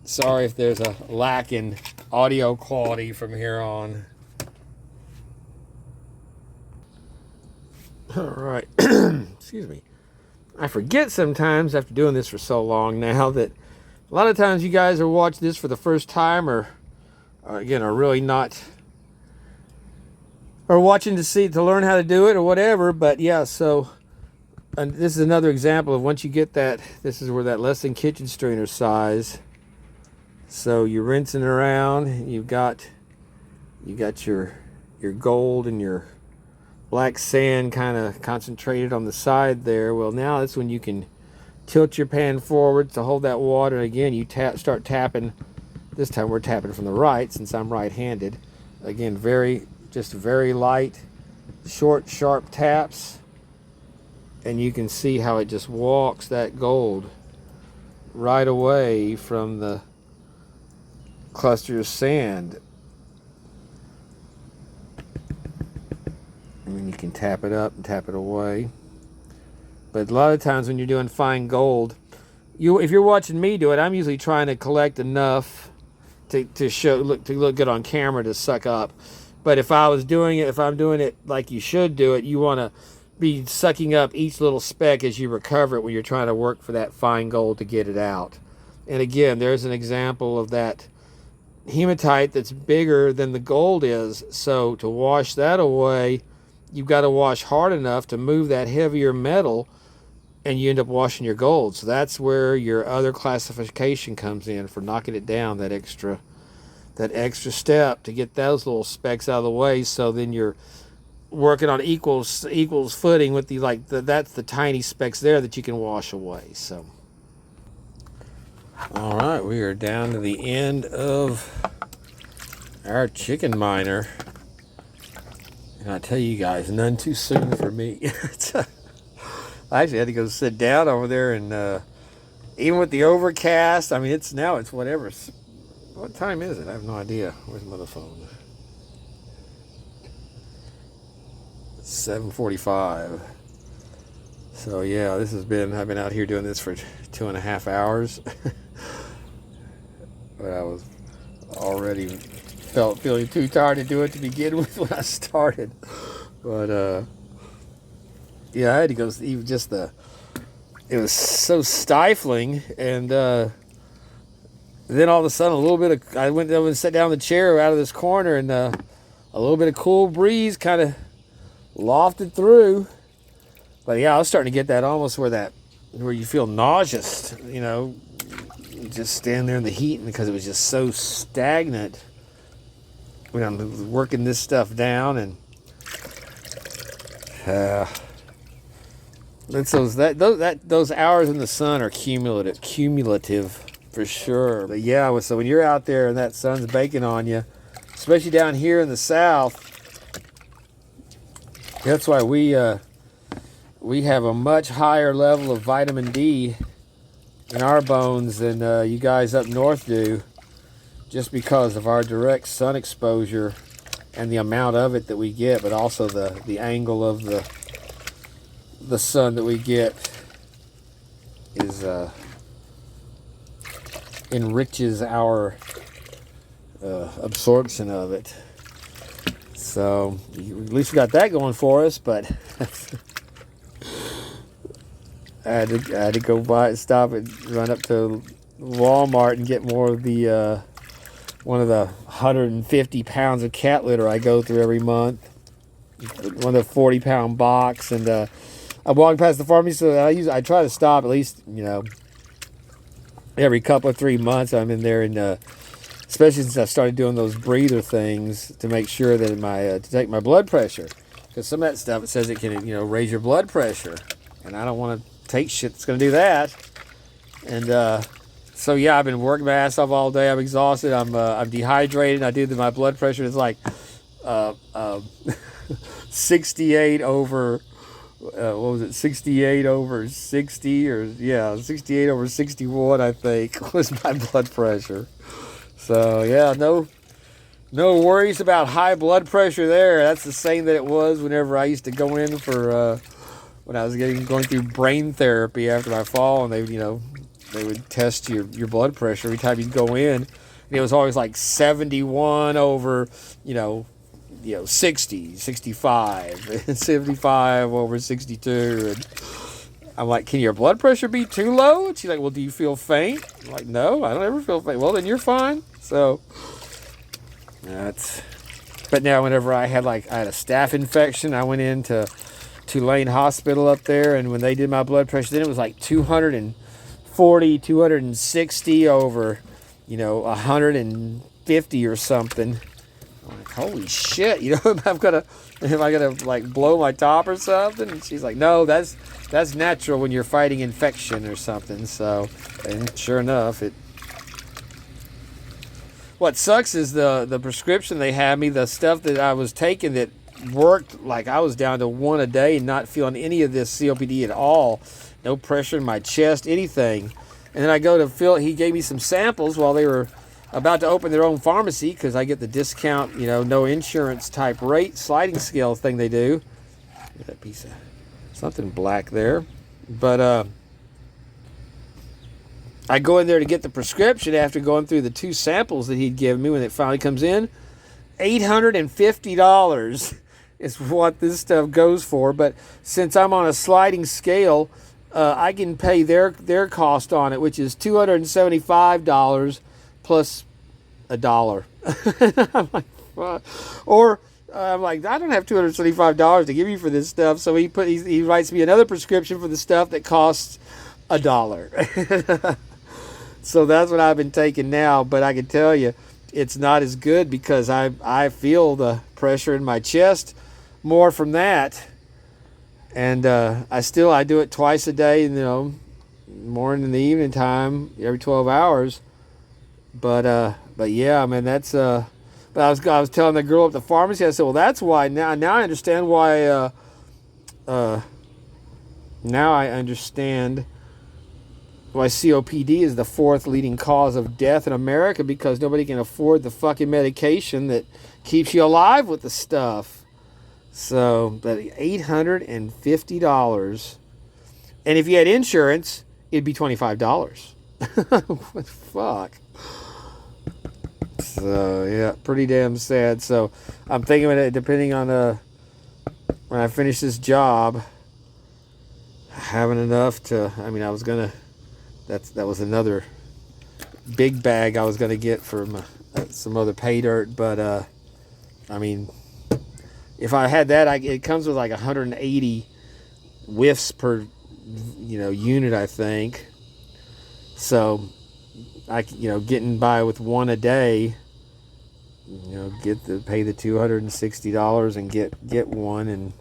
Sorry if there's a lack in audio quality from here on. All right. Excuse me. I forget sometimes after doing this for so long now that a lot of times you guys are watching this for the first time, or again, are really not, or watching to learn how to do it or whatever. But yeah, so, and this is another example of once you get that, this is where that less than kitchen strainer size. So you're rinsing around, you've got your gold and your black sand kind of concentrated on the side there. Well, now that's when you can tilt your pan forward to hold that water. And again, you start tapping. This time we're tapping from the right since I'm right-handed. Again, just very light, short, sharp taps. And you can see how it just walks that gold right away from the cluster of sand. And then you can tap it up and tap it away. But a lot of times when you're doing fine gold, if you're watching me do it, I'm usually trying to collect enough to look good on camera to suck up. But if I'm doing it like you should do it, you want to be sucking up each little speck as you recover it when you're trying to work for that fine gold to get it out. And again, there's an example of that hematite that's bigger than the gold is. So to wash that away, you've got to wash hard enough to move that heavier metal, and you end up washing your gold. So that's where your other classification comes in for knocking it down, that extra step to get those little specks out of the way. So then you're working on equals footing with that's the tiny specks there that you can wash away. So all right, we are down to the end of our chicken miner. And I tell you guys, none too soon for me. I actually had to go sit down over there, and even with the overcast, I mean, it's whatever. What time is it? I have no idea. Where's my other phone? It's 7:45. So yeah, I've been out here doing this for 2.5 hours. But I was already feeling too tired to do it to begin with when I started. But yeah, I had to go. Even just it was so stifling, and then all of a sudden I went over and sat down in the chair out of this corner, and a little bit of cool breeze kind of lofted through. But yeah, I was starting to get that almost where you feel nauseous, just stand there in the heat, because it was just so stagnant. When I'm working this stuff down, and those hours in the sun are cumulative for sure. But yeah, so when you're out there and that sun's baking on you, especially down here in the south, that's why we have a much higher level of vitamin D in our bones than you guys up north do. Just because of our direct sun exposure and the amount of it that we get, but also the angle of the sun that we get is enriches our absorption of it. So at least we got that going for us. But I had to go stop and run up to Walmart and get more of the one of the 150 pounds of cat litter I go through every month. One of the 40-pound box, and I'm walking past the pharmacy, so I try to stop at least, every couple of 3 months I'm in there, and especially since I started doing those breather things to make sure that to take my blood pressure, because some of that stuff, it says it can raise your blood pressure, and I don't want to take shit that's going to do that. And so yeah, I've been working my ass off all day. I'm exhausted. I'm dehydrated. I do my blood pressure is like 68 over. What was it? 68 over 60, or yeah, 68 over 61, I think, was my blood pressure. So yeah, no worries about high blood pressure there. That's the same that it was whenever I used to go in for when I was going through brain therapy after my fall, and they would test your blood pressure every time you'd go in, and it was always like 71 over 60, 65, and 75 over 62. And I'm like, can your blood pressure be too low? And she's like, well, do you feel faint? I'm like, no, I don't ever feel faint. Well, then you're fine. So but now whenever I had a staph infection, I went into Tulane Hospital up there, and when they did my blood pressure, then it was like 240, 260 over, 150 or something. I'm like, holy shit, am I gonna like blow my top or something? And she's like, no, that's natural when you're fighting infection or something. So, and sure enough, what sucks is the prescription they had me, the stuff that I was taking that worked, like I was down to one a day and not feeling any of this COPD at all. No pressure in my chest, anything. And then I go to fill, he gave me some samples while they were about to open their own pharmacy, because I get the discount, no insurance type rate sliding scale thing they do. That piece of something black there. But I go in there to get the prescription after going through the 2 samples that he'd given me. When it finally comes in, $850 is what this stuff goes for. But since I'm on a sliding scale, I can pay their cost on it, which is $275 plus $1. I'm like, what? Or I'm like, I don't have $275 to give you for this stuff. So he writes me another prescription for the stuff that costs $1. So that's what I've been taking now. But I can tell you, it's not as good, because I feel the pressure in my chest more from that. And I do it twice a day, morning and the evening time, every 12 hours. But yeah, man, that's but I was telling the girl at the pharmacy, I said, well, that's why now I understand why now I understand why COPD is the 4th leading cause of death in America, because nobody can afford the fucking medication that keeps you alive with the stuff. So, but $850. And if you had insurance, it'd be $25. What the fuck? So, yeah, pretty damn sad. So, I'm thinking of it, depending on when I finish this job, having enough to, I was going to, that was another big bag I was going to get from some other pay dirt. But, if I had that, it comes with like 180 whiffs per, unit, I think. So, getting by with one a day, pay the $260 and get one,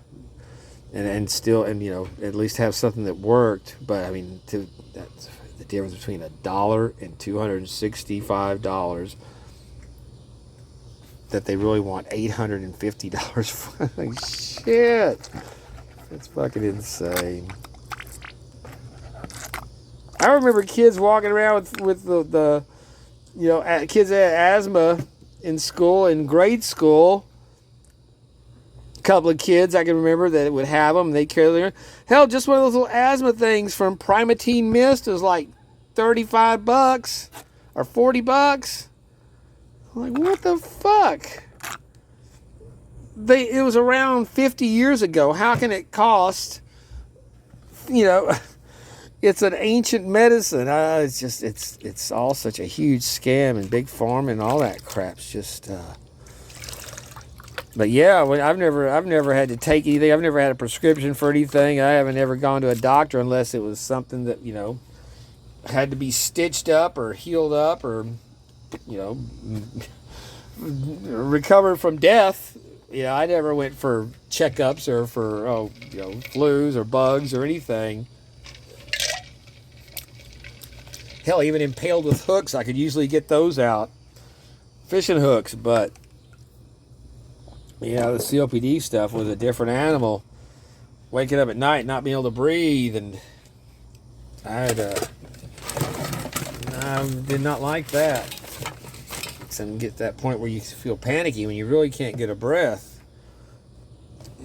and still, at least have something that worked. But that's the difference between $1 and $265. That they really want $850 for. Like, shit, that's fucking insane. I remember kids walking around with the kids that had asthma in school, in grade school. A couple of kids I can remember that would have them. They carry them. Hell, just one of those little asthma things from Primatene Mist was like $35 or $40. I'm like, what the fuck? It was around 50 years ago. How can it cost? It's an ancient medicine. It's all such a huge scam, and big pharma and all that crap's just. But yeah, I've never had to take anything. I've never had a prescription for anything. I haven't ever gone to a doctor unless it was something that had to be stitched up or healed up or, you know, recovered from death. Yeah, I never went for checkups or for, flus or bugs or anything. Hell, even impaled with hooks, I could usually get those out. Fishing hooks, but yeah, the COPD stuff was a different animal. Waking up at night, not being able to breathe, and I did not like that. And get to that point where you feel panicky when you really can't get a breath.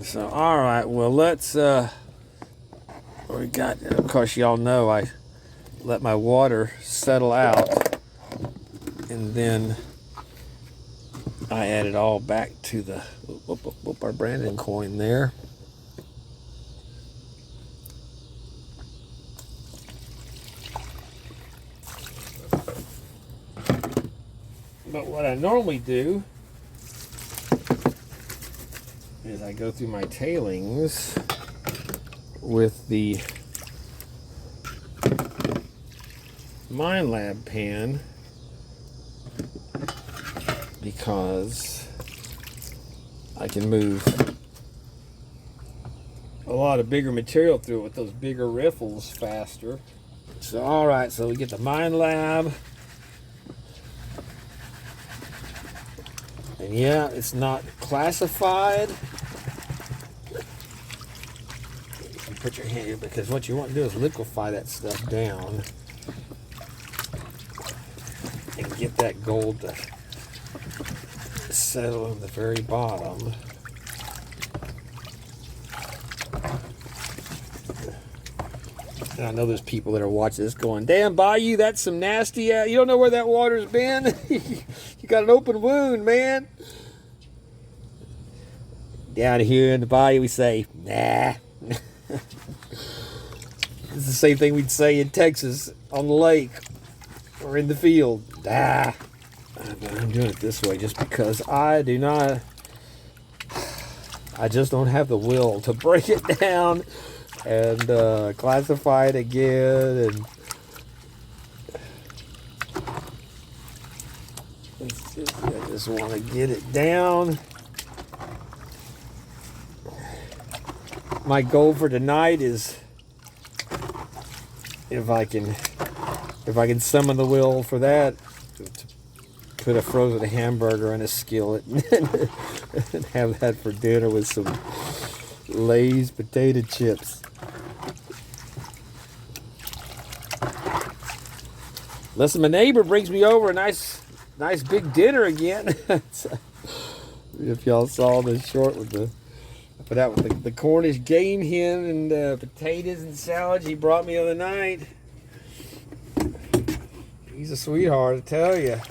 So, all right, well, let's. We got. Of course, y'all know I let my water settle out, and then I add it all back to the our Brandon coin there. But what I normally do is I go through my tailings with the Mine Lab pan because I can move a lot of bigger material through it with those bigger riffles faster. So, all right, so we get the Mine Lab. And yeah, it's not classified. You put your hand here because what you want to do is liquefy that stuff down and get that gold to settle in the very bottom. And I know there's people that are watching this going, damn, Bayou, that's some nasty, you don't know where that water's been? You got an open wound, man. Down here in the Bayou, we say, nah. It's the same thing we'd say in Texas on the lake or in the field. Nah. But I'm doing it this way just because I just don't have the will to break it down and classify it again. And I just want to get it down. My goal for tonight is if I can summon the will for that, to put a frozen hamburger in a skillet and have that for dinner with some Lay's potato chips. Unless my neighbor brings me over a nice big dinner again. If y'all saw the short with the Cornish game hen and potatoes and salads he brought me the other night. He's a sweetheart, I tell you.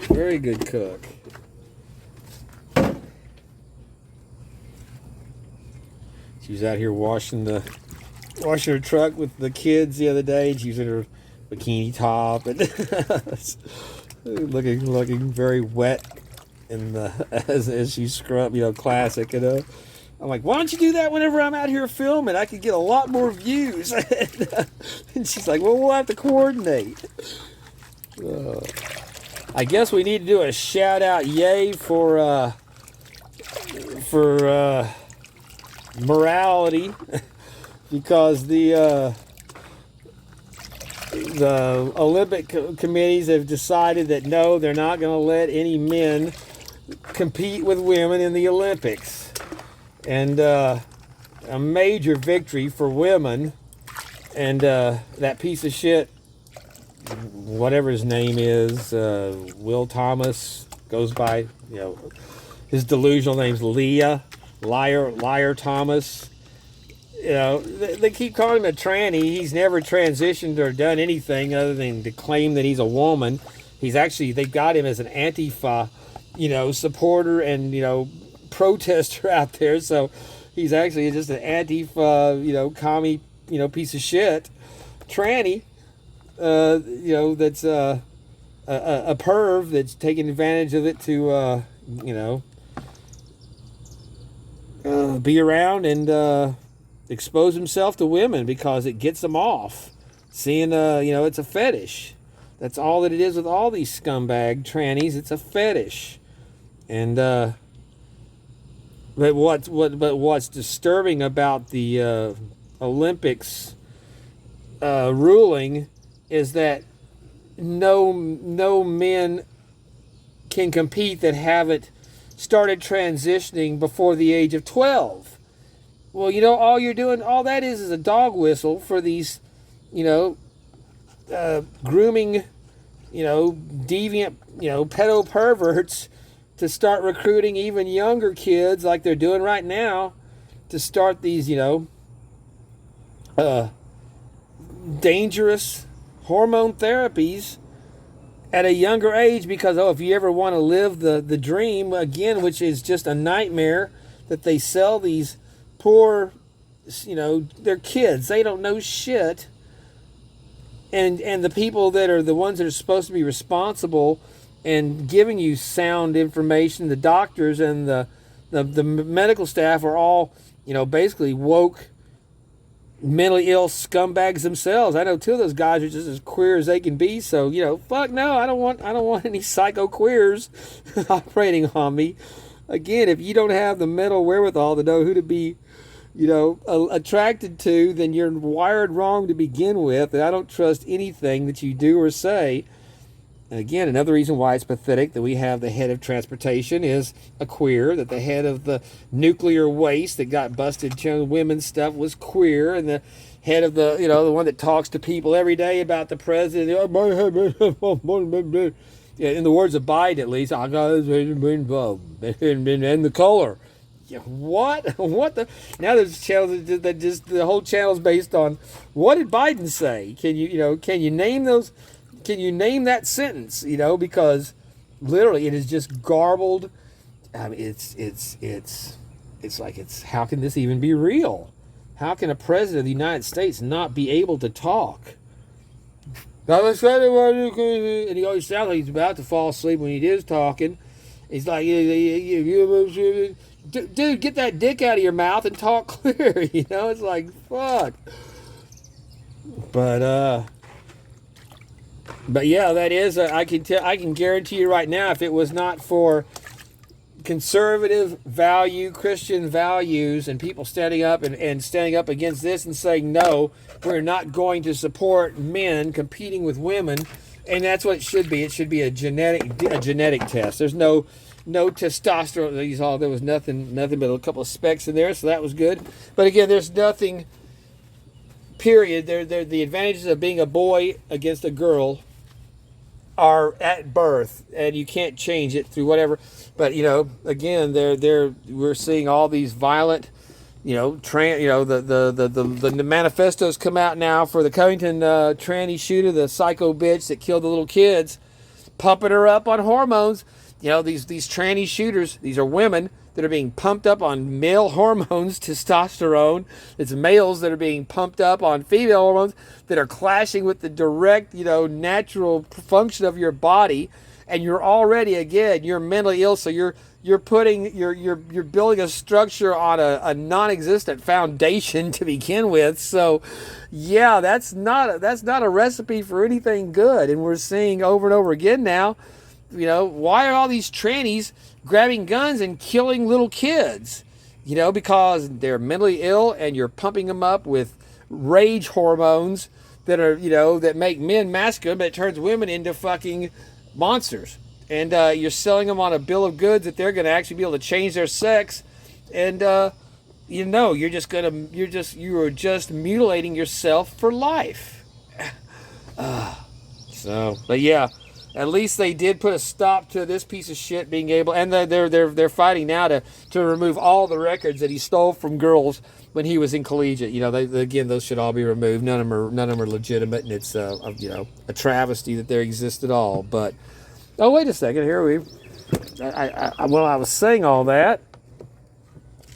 Very good cook. She was out here washing her truck with the kids the other day. She was in her bikini top and looking very wet in as she scrubbed, classic, I'm like, why don't you do that whenever I'm out here filming? I could get a lot more views. And she's like, well, we'll have to coordinate. I guess we need to do a shout out yay for morality because the Olympic committees have decided that no, they're not going to let any men compete with women in the Olympics. And a major victory for women. And that piece of shit, whatever his name is, Will Thomas, goes by, his delusional name's Liar Thomas. They keep calling him a tranny. He's never transitioned or done anything other than to claim that he's a woman. They've got him as an Antifa, supporter and, protester out there. So he's actually just an Antifa, commie, piece of shit. Tranny, that's a perv that's taking advantage of it to, be around and expose himself to women because it gets them off. seeing, it's a fetish. That's all that it is with all these scumbag trannies. It's a fetish. And, but what's disturbing about the Olympics ruling is that no men can compete that haven't started transitioning before the age of 12. Well, all that is a dog whistle for these, grooming, deviant, pedo perverts to start recruiting even younger kids like they're doing right now to start these, dangerous hormone therapies at a younger age because, if you ever want to live the dream, again, which is just a nightmare that they sell these poor, they're kids. They don't know shit. And the people that are the ones that are supposed to be responsible and giving you sound information, the doctors and the medical staff are all, basically woke, mentally ill scumbags themselves. I know two of those guys are just as queer as they can be. So, fuck no, I don't want any psycho queers operating on me. Again, if you don't have the mental wherewithal to know who to be, attracted to, then you're wired wrong to begin with. And I don't trust anything that you do or say. And again, another reason why it's pathetic that we have the head of transportation is a queer, that the head of the nuclear waste that got busted showing women's stuff was queer, and the head of the, the one that talks to people every day about the president, in the words of Biden at least, I got and the color. What? What the? Now there's channels that just, the whole channel's based on, what did Biden say? Can you name those? Can you name that sentence? Because literally it is just garbled. I mean, it's how can this even be real? How can a president of the United States not be able to talk? And he always sounds like he's about to fall asleep when he is talking. He's like, dude, get that dick out of your mouth and talk clear. It's like, fuck. But yeah, that is, I can guarantee you right now, if it was not for conservative Christian values and people standing up and standing up against this and saying, no, we're not going to support men competing with women. And that's what it should be. It should be a genetic test. There's no testosterone. There was nothing but a couple of specks in there, so that was good. But again, there's nothing, period. The advantages of being a boy against a girl are at birth, and you can't change it through whatever. But again, we're seeing all these violent, the manifestos come out now for the Covington tranny shooter, the psycho bitch that killed the little kids, pumping her up on hormones. These tranny shooters, these are women that are being pumped up on male hormones, testosterone. It's males that are being pumped up on female hormones that are clashing with the direct, natural function of your body. And you're already, again, you're mentally ill. So you're building a structure on a non-existent foundation to begin with. So yeah, that's not a recipe for anything good. And we're seeing over and over again now, why are all these trannies grabbing guns and killing little kids? Because they're mentally ill and you're pumping them up with rage hormones that are, that make men masculine, but it turns women into fucking monsters. And you're selling them on a bill of goods that they're going to actually be able to change their sex. And, you are just mutilating yourself for life. But yeah. At least they did put a stop to this piece of shit being able, and they're fighting now to remove all the records that he stole from girls when he was in collegiate. Again, those should all be removed. None of them are legitimate, and it's a travesty that there exists at all. But wait a second, while I was saying all that,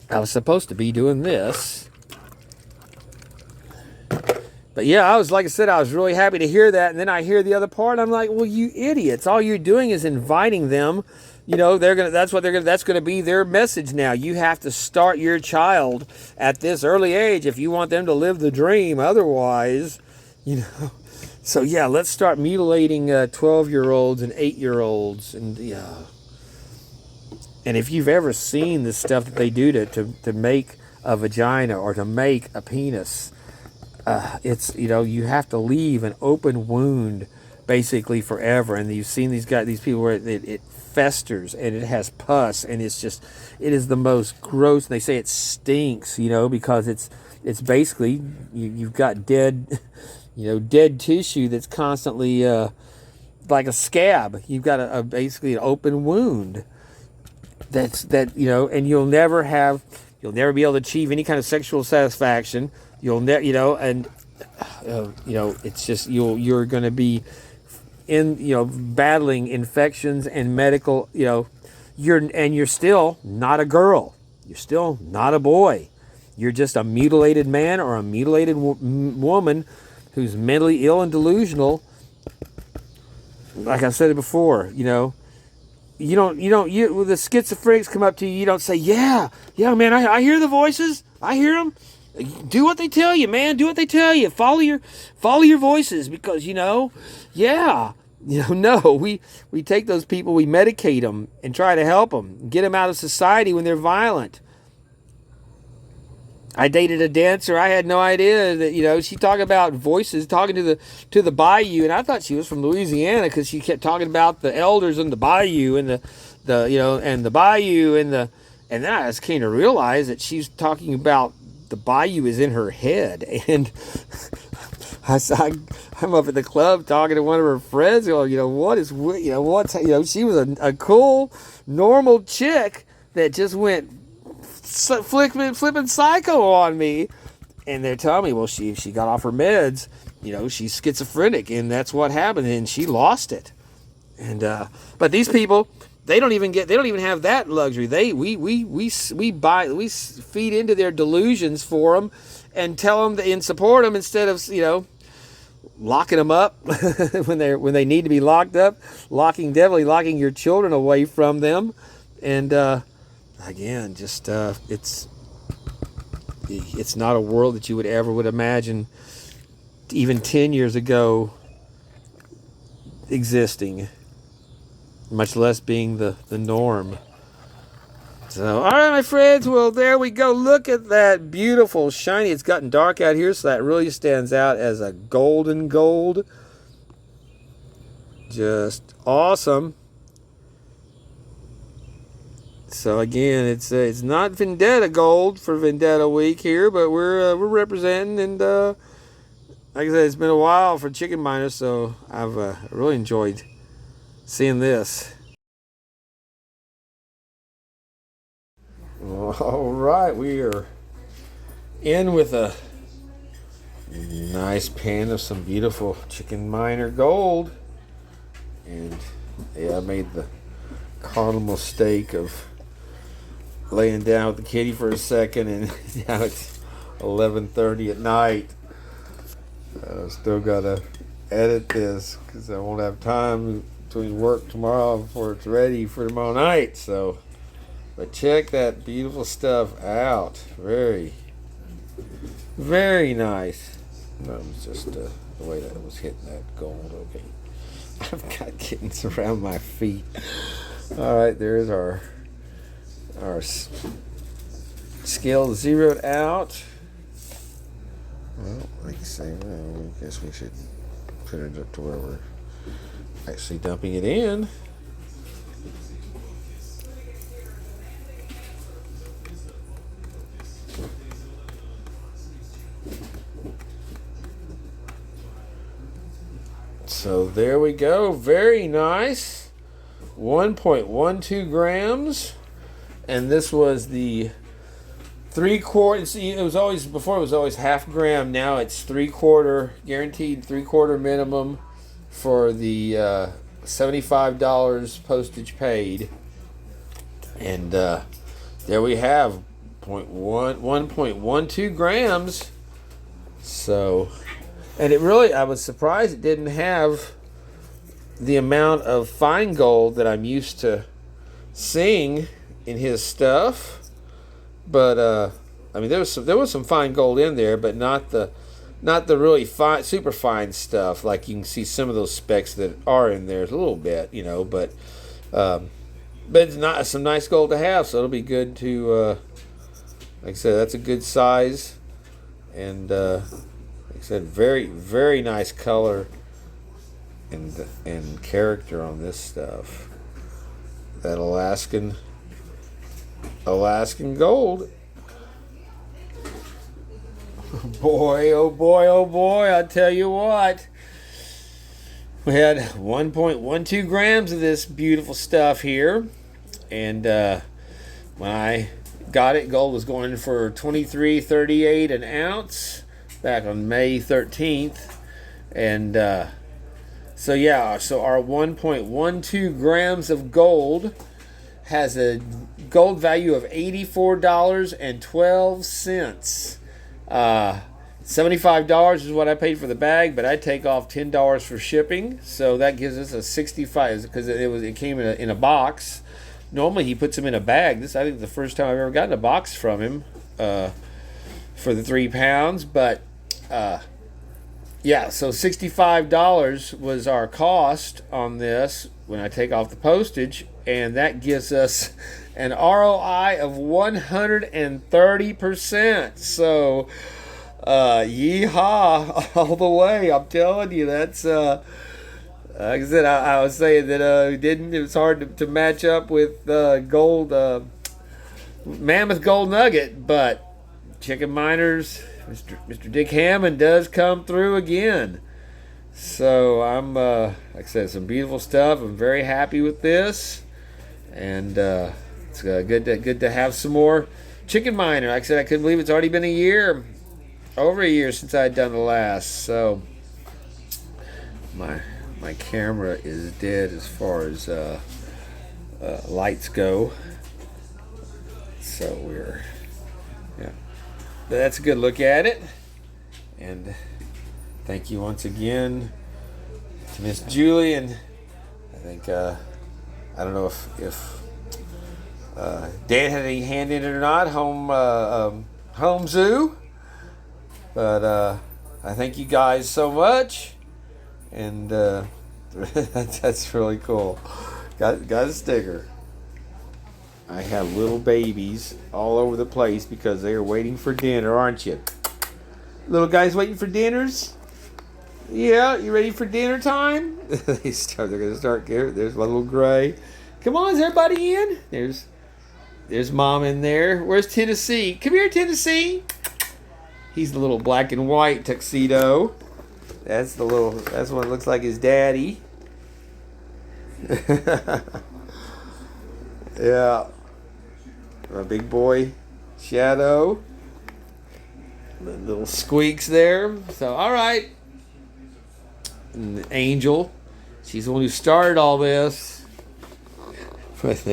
I was supposed to be doing this. But yeah, I was really happy to hear that. And then I hear the other part. And I'm like, well, you idiots. All you're doing is inviting them. That's going to be their message now. You have to start your child at this early age if you want them to live the dream. Otherwise, You know, so yeah, let's start mutilating 12-year-olds and 8-year-olds, and yeah. And if you've ever seen the stuff that they do to make a vagina or to make a penis, it's, you know, you have to leave an open wound basically forever. And you've seen these people where it festers and it has pus, and it's just, it is the most gross. And they say it stinks, you know, because it's basically you've got dead, you know, dead tissue that's constantly like a scab. You've got a basically an open wound. That, you know, and you'll never be able to achieve any kind of sexual satisfaction. You'll never, you know, and you know, it's just you're going to be in, you know, battling infections and medical, you know, you're still not a girl. You're still not a boy. You're just a mutilated man or a mutilated woman who's mentally ill and delusional. Like I said it before, you know, when the schizophrenics come up to you, you don't say, yeah, man, I hear the voices. I hear them. Do what they tell you, man. Do what they tell you. Follow your voices, because, you know, yeah, you know, no, we take those people, we medicate them and try to help them, get them out of society when they're violent. I dated a dancer. I had no idea that, you know, she talked about voices, talking to the bayou, and I thought she was from Louisiana because she kept talking about the elders in the bayou and the you know, and the bayou and then I just came to realize that she's talking about the bayou is in her head. And I'm up at the club talking to one of her friends. You know, she was a cool, normal chick that just went flipping psycho on me, and they're telling me, well, she got off her meds, you know, she's schizophrenic, and that's what happened, and she lost it. And but these people, they don't even have that luxury. We feed into their delusions for them and tell them and support them instead of, you know, locking them up when they need to be locked up, locking your children away from them. And again, just it's not a world that you would imagine even 10 years ago existing, much less being the norm. So, all right, my friends, well, there we go. Look at that beautiful shiny. It's gotten dark out here, so that really stands out as a golden gold. Just awesome. So again, it's not Vendetta gold for Vendetta week here, but we're representing, and like I said, it's been a while for chicken miners, so I've really enjoyed seeing this. All right, we are in with a nice pan of some beautiful chicken miner gold, and yeah, I made the cardinal mistake of laying down with the kitty for a second, and now it's 11:30 at night. Still gotta edit this because I won't have time between work tomorrow before it's ready for tomorrow night. So, but check that beautiful stuff out. Very, very nice. That was just the way that it was hitting that gold. Okay, I've got kittens around my feet. All right, there's our scale zeroed out. Well, like I say, well, I guess we should put it up to where we're actually dumping it in. So there we go. Very nice. 1.12 grams. And this was the 3/4. See, it was always half gram. Now it's 3/4, guaranteed 3/4 minimum for the $75 postage paid. And there we have 1.12 grams. So, and I was surprised it didn't have the amount of fine gold that I'm used to seeing in his stuff. But I mean, there was some fine gold in there, but not the not the really fine, super fine stuff. Like you can see some of those specks that are in there a little bit, you know, but it's not some nice gold to have. So it'll be good to, like I said, that's a good size, and like I said, very very nice color and character on this stuff. That Alaskan gold. Boy, oh boy, oh boy, I'll tell you what. We had 1.12 grams of this beautiful stuff here. And when I got it, gold was going for $23.38 an ounce back on May 13th. And so yeah, so our 1.12 grams of gold has a gold value of $84.12. $75 is what I paid for the bag, but I take off $10 for shipping, so that gives us a 65 because it came in a box. Normally he puts them in a bag. This I think the first time I've ever gotten a box from him for the 3 pounds, but yeah, so $65 was our cost on this when I take off the postage, and that gives us an ROI of 130%. So yeehaw all the way. I'm telling you, that's like I said, I was saying that it was hard to match up with gold mammoth gold nugget, but Chicken Miners, Mr. Dick Hammond does come through again. So I'm like I said, some beautiful stuff. I'm very happy with this, and it's good to have some more Chicken Miner. Like I said, I couldn't believe it's already been over a year since I'd done the last. So my camera is dead as far as lights go. So but that's a good look at it. And thank you once again to Miss Julie. And I think I don't know if Dan had any hand in it or not. Home Zoo. But I thank you guys so much, and that's really cool. Got a sticker. I have little babies all over the place because they are waiting for dinner, aren't you? Little guys waiting for dinners? Yeah, you ready for dinner time? They're gonna start here. There's my little gray. Come on, is everybody in? There's Mom in there. Where's Tennessee? Come here, Tennessee. He's the little black and white tuxedo. That's one that looks like his daddy. Yeah. Our big boy Shadow. The little squeaks there. So all right. And Angel. She's the one who started all this. But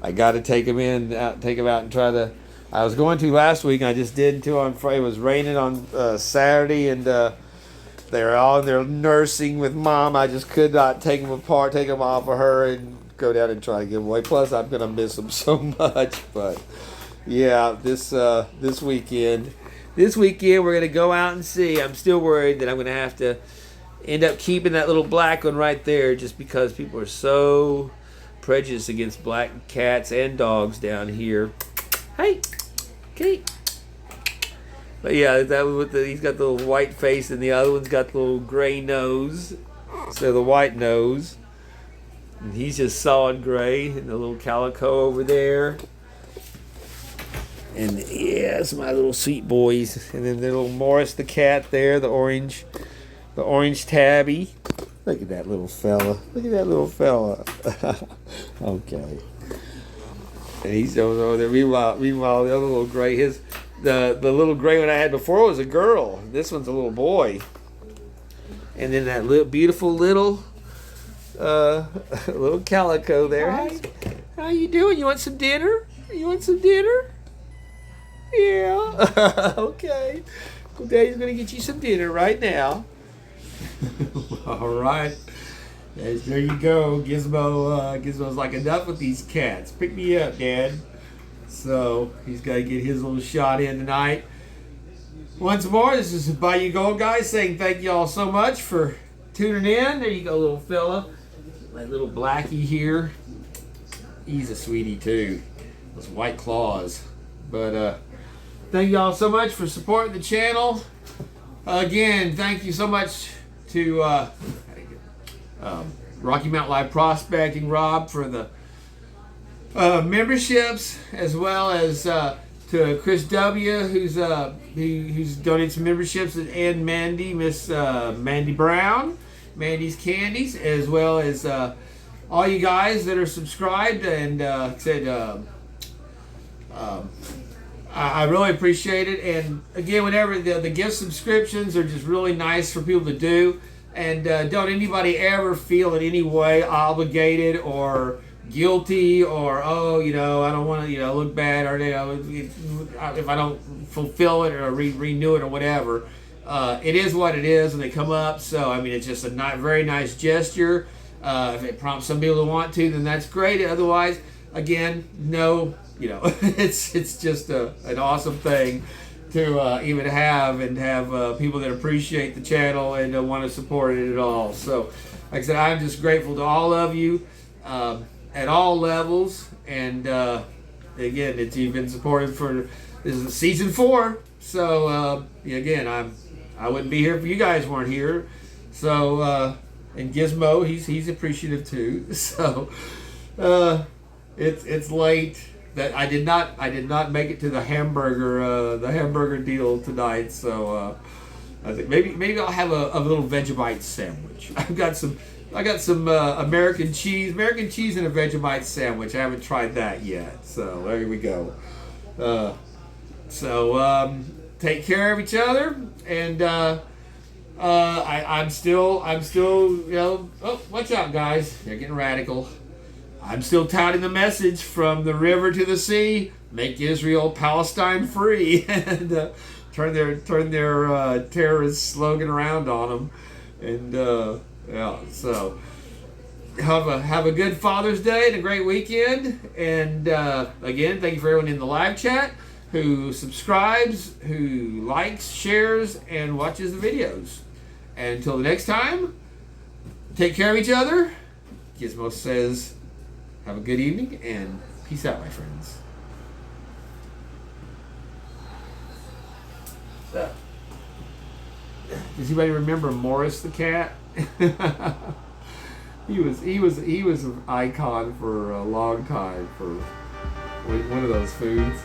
I gotta take him out and try to. I was going to last week, and I just did too on Friday. It was raining on Saturday, and they were all in there nursing with Mom. I just could not take them apart, take them off of her, and go down and try to give them away. Plus, I'm gonna miss them so much. But yeah, this weekend we're gonna go out and see. I'm still worried that I'm gonna have to end up keeping that little black one right there, just because people are so prejudiced against black cats and dogs down here. Hey. Okay. But yeah, he's got the little white face, and the other one's got the little gray nose. So the white nose. And he's just solid gray, and the little calico over there. And yeah, it's my little sweet boys. And then the little Morris the cat there, the orange tabby. Look at that little fella. Okay. And he's over there. Meanwhile, the other little gray, the little gray one I had before was a girl. This one's a little boy. And then that beautiful little calico there. Hi. How you doing? You want some dinner? Yeah. Okay. Well, Daddy's gonna get you some dinner right now. All right. There you go, Gizmo. Gizmo's like, enough with these cats. Pick me up, Dad. So he's got to get his little shot in tonight. once more, this is Bayou Gold Guy saying thank you all so much for tuning in. There you go, little fella. My little blackie here. He's a sweetie too. Those white claws. But thank you all so much for supporting the channel. Again, thank you so much to Rocky Mountain Live Prospecting, Rob, for the memberships, as well as to Chris W, who's donated some memberships, and Mandy, Miss Mandy Brown, Mandy's Candies, as well as all you guys that are subscribed and said I really appreciate it. And again, whenever the gift subscriptions are just really nice for people to do, and don't anybody ever feel in any way obligated or guilty, or I don't want to look bad, or if I don't fulfill it or renew it or whatever. It is what it is, and they come up. So I mean, it's just a very nice gesture. If it prompts some people to want to, then that's great. Otherwise, again, no, it's just an awesome thing to even have people that appreciate the channel and want to support it at all. So, like I said, I'm just grateful to all of you at all levels. And again, you've been supported this is season 4. So again, I wouldn't be here if you guys weren't here. So and Gizmo, he's appreciative too. So it's late. That I did not make it to the hamburger deal tonight. So I think maybe I'll have a little Vegemite sandwich. I got some American cheese and a Vegemite sandwich. I haven't tried that yet. So there we go. Take care of each other, and I'm still oh, watch out, guys, they're getting radical. I'm still touting the message from the river to the sea: make Israel Palestine free, and turn their terrorist slogan around on them. And so have a good Father's Day and a great weekend. And again, thank you for everyone in the live chat who subscribes, who likes, shares, and watches the videos. And until the next time, take care of each other. Gizmo says, have a good evening, and peace out, my friends. So, does anybody remember Morris the cat? he was an icon for a long time for one of those foods.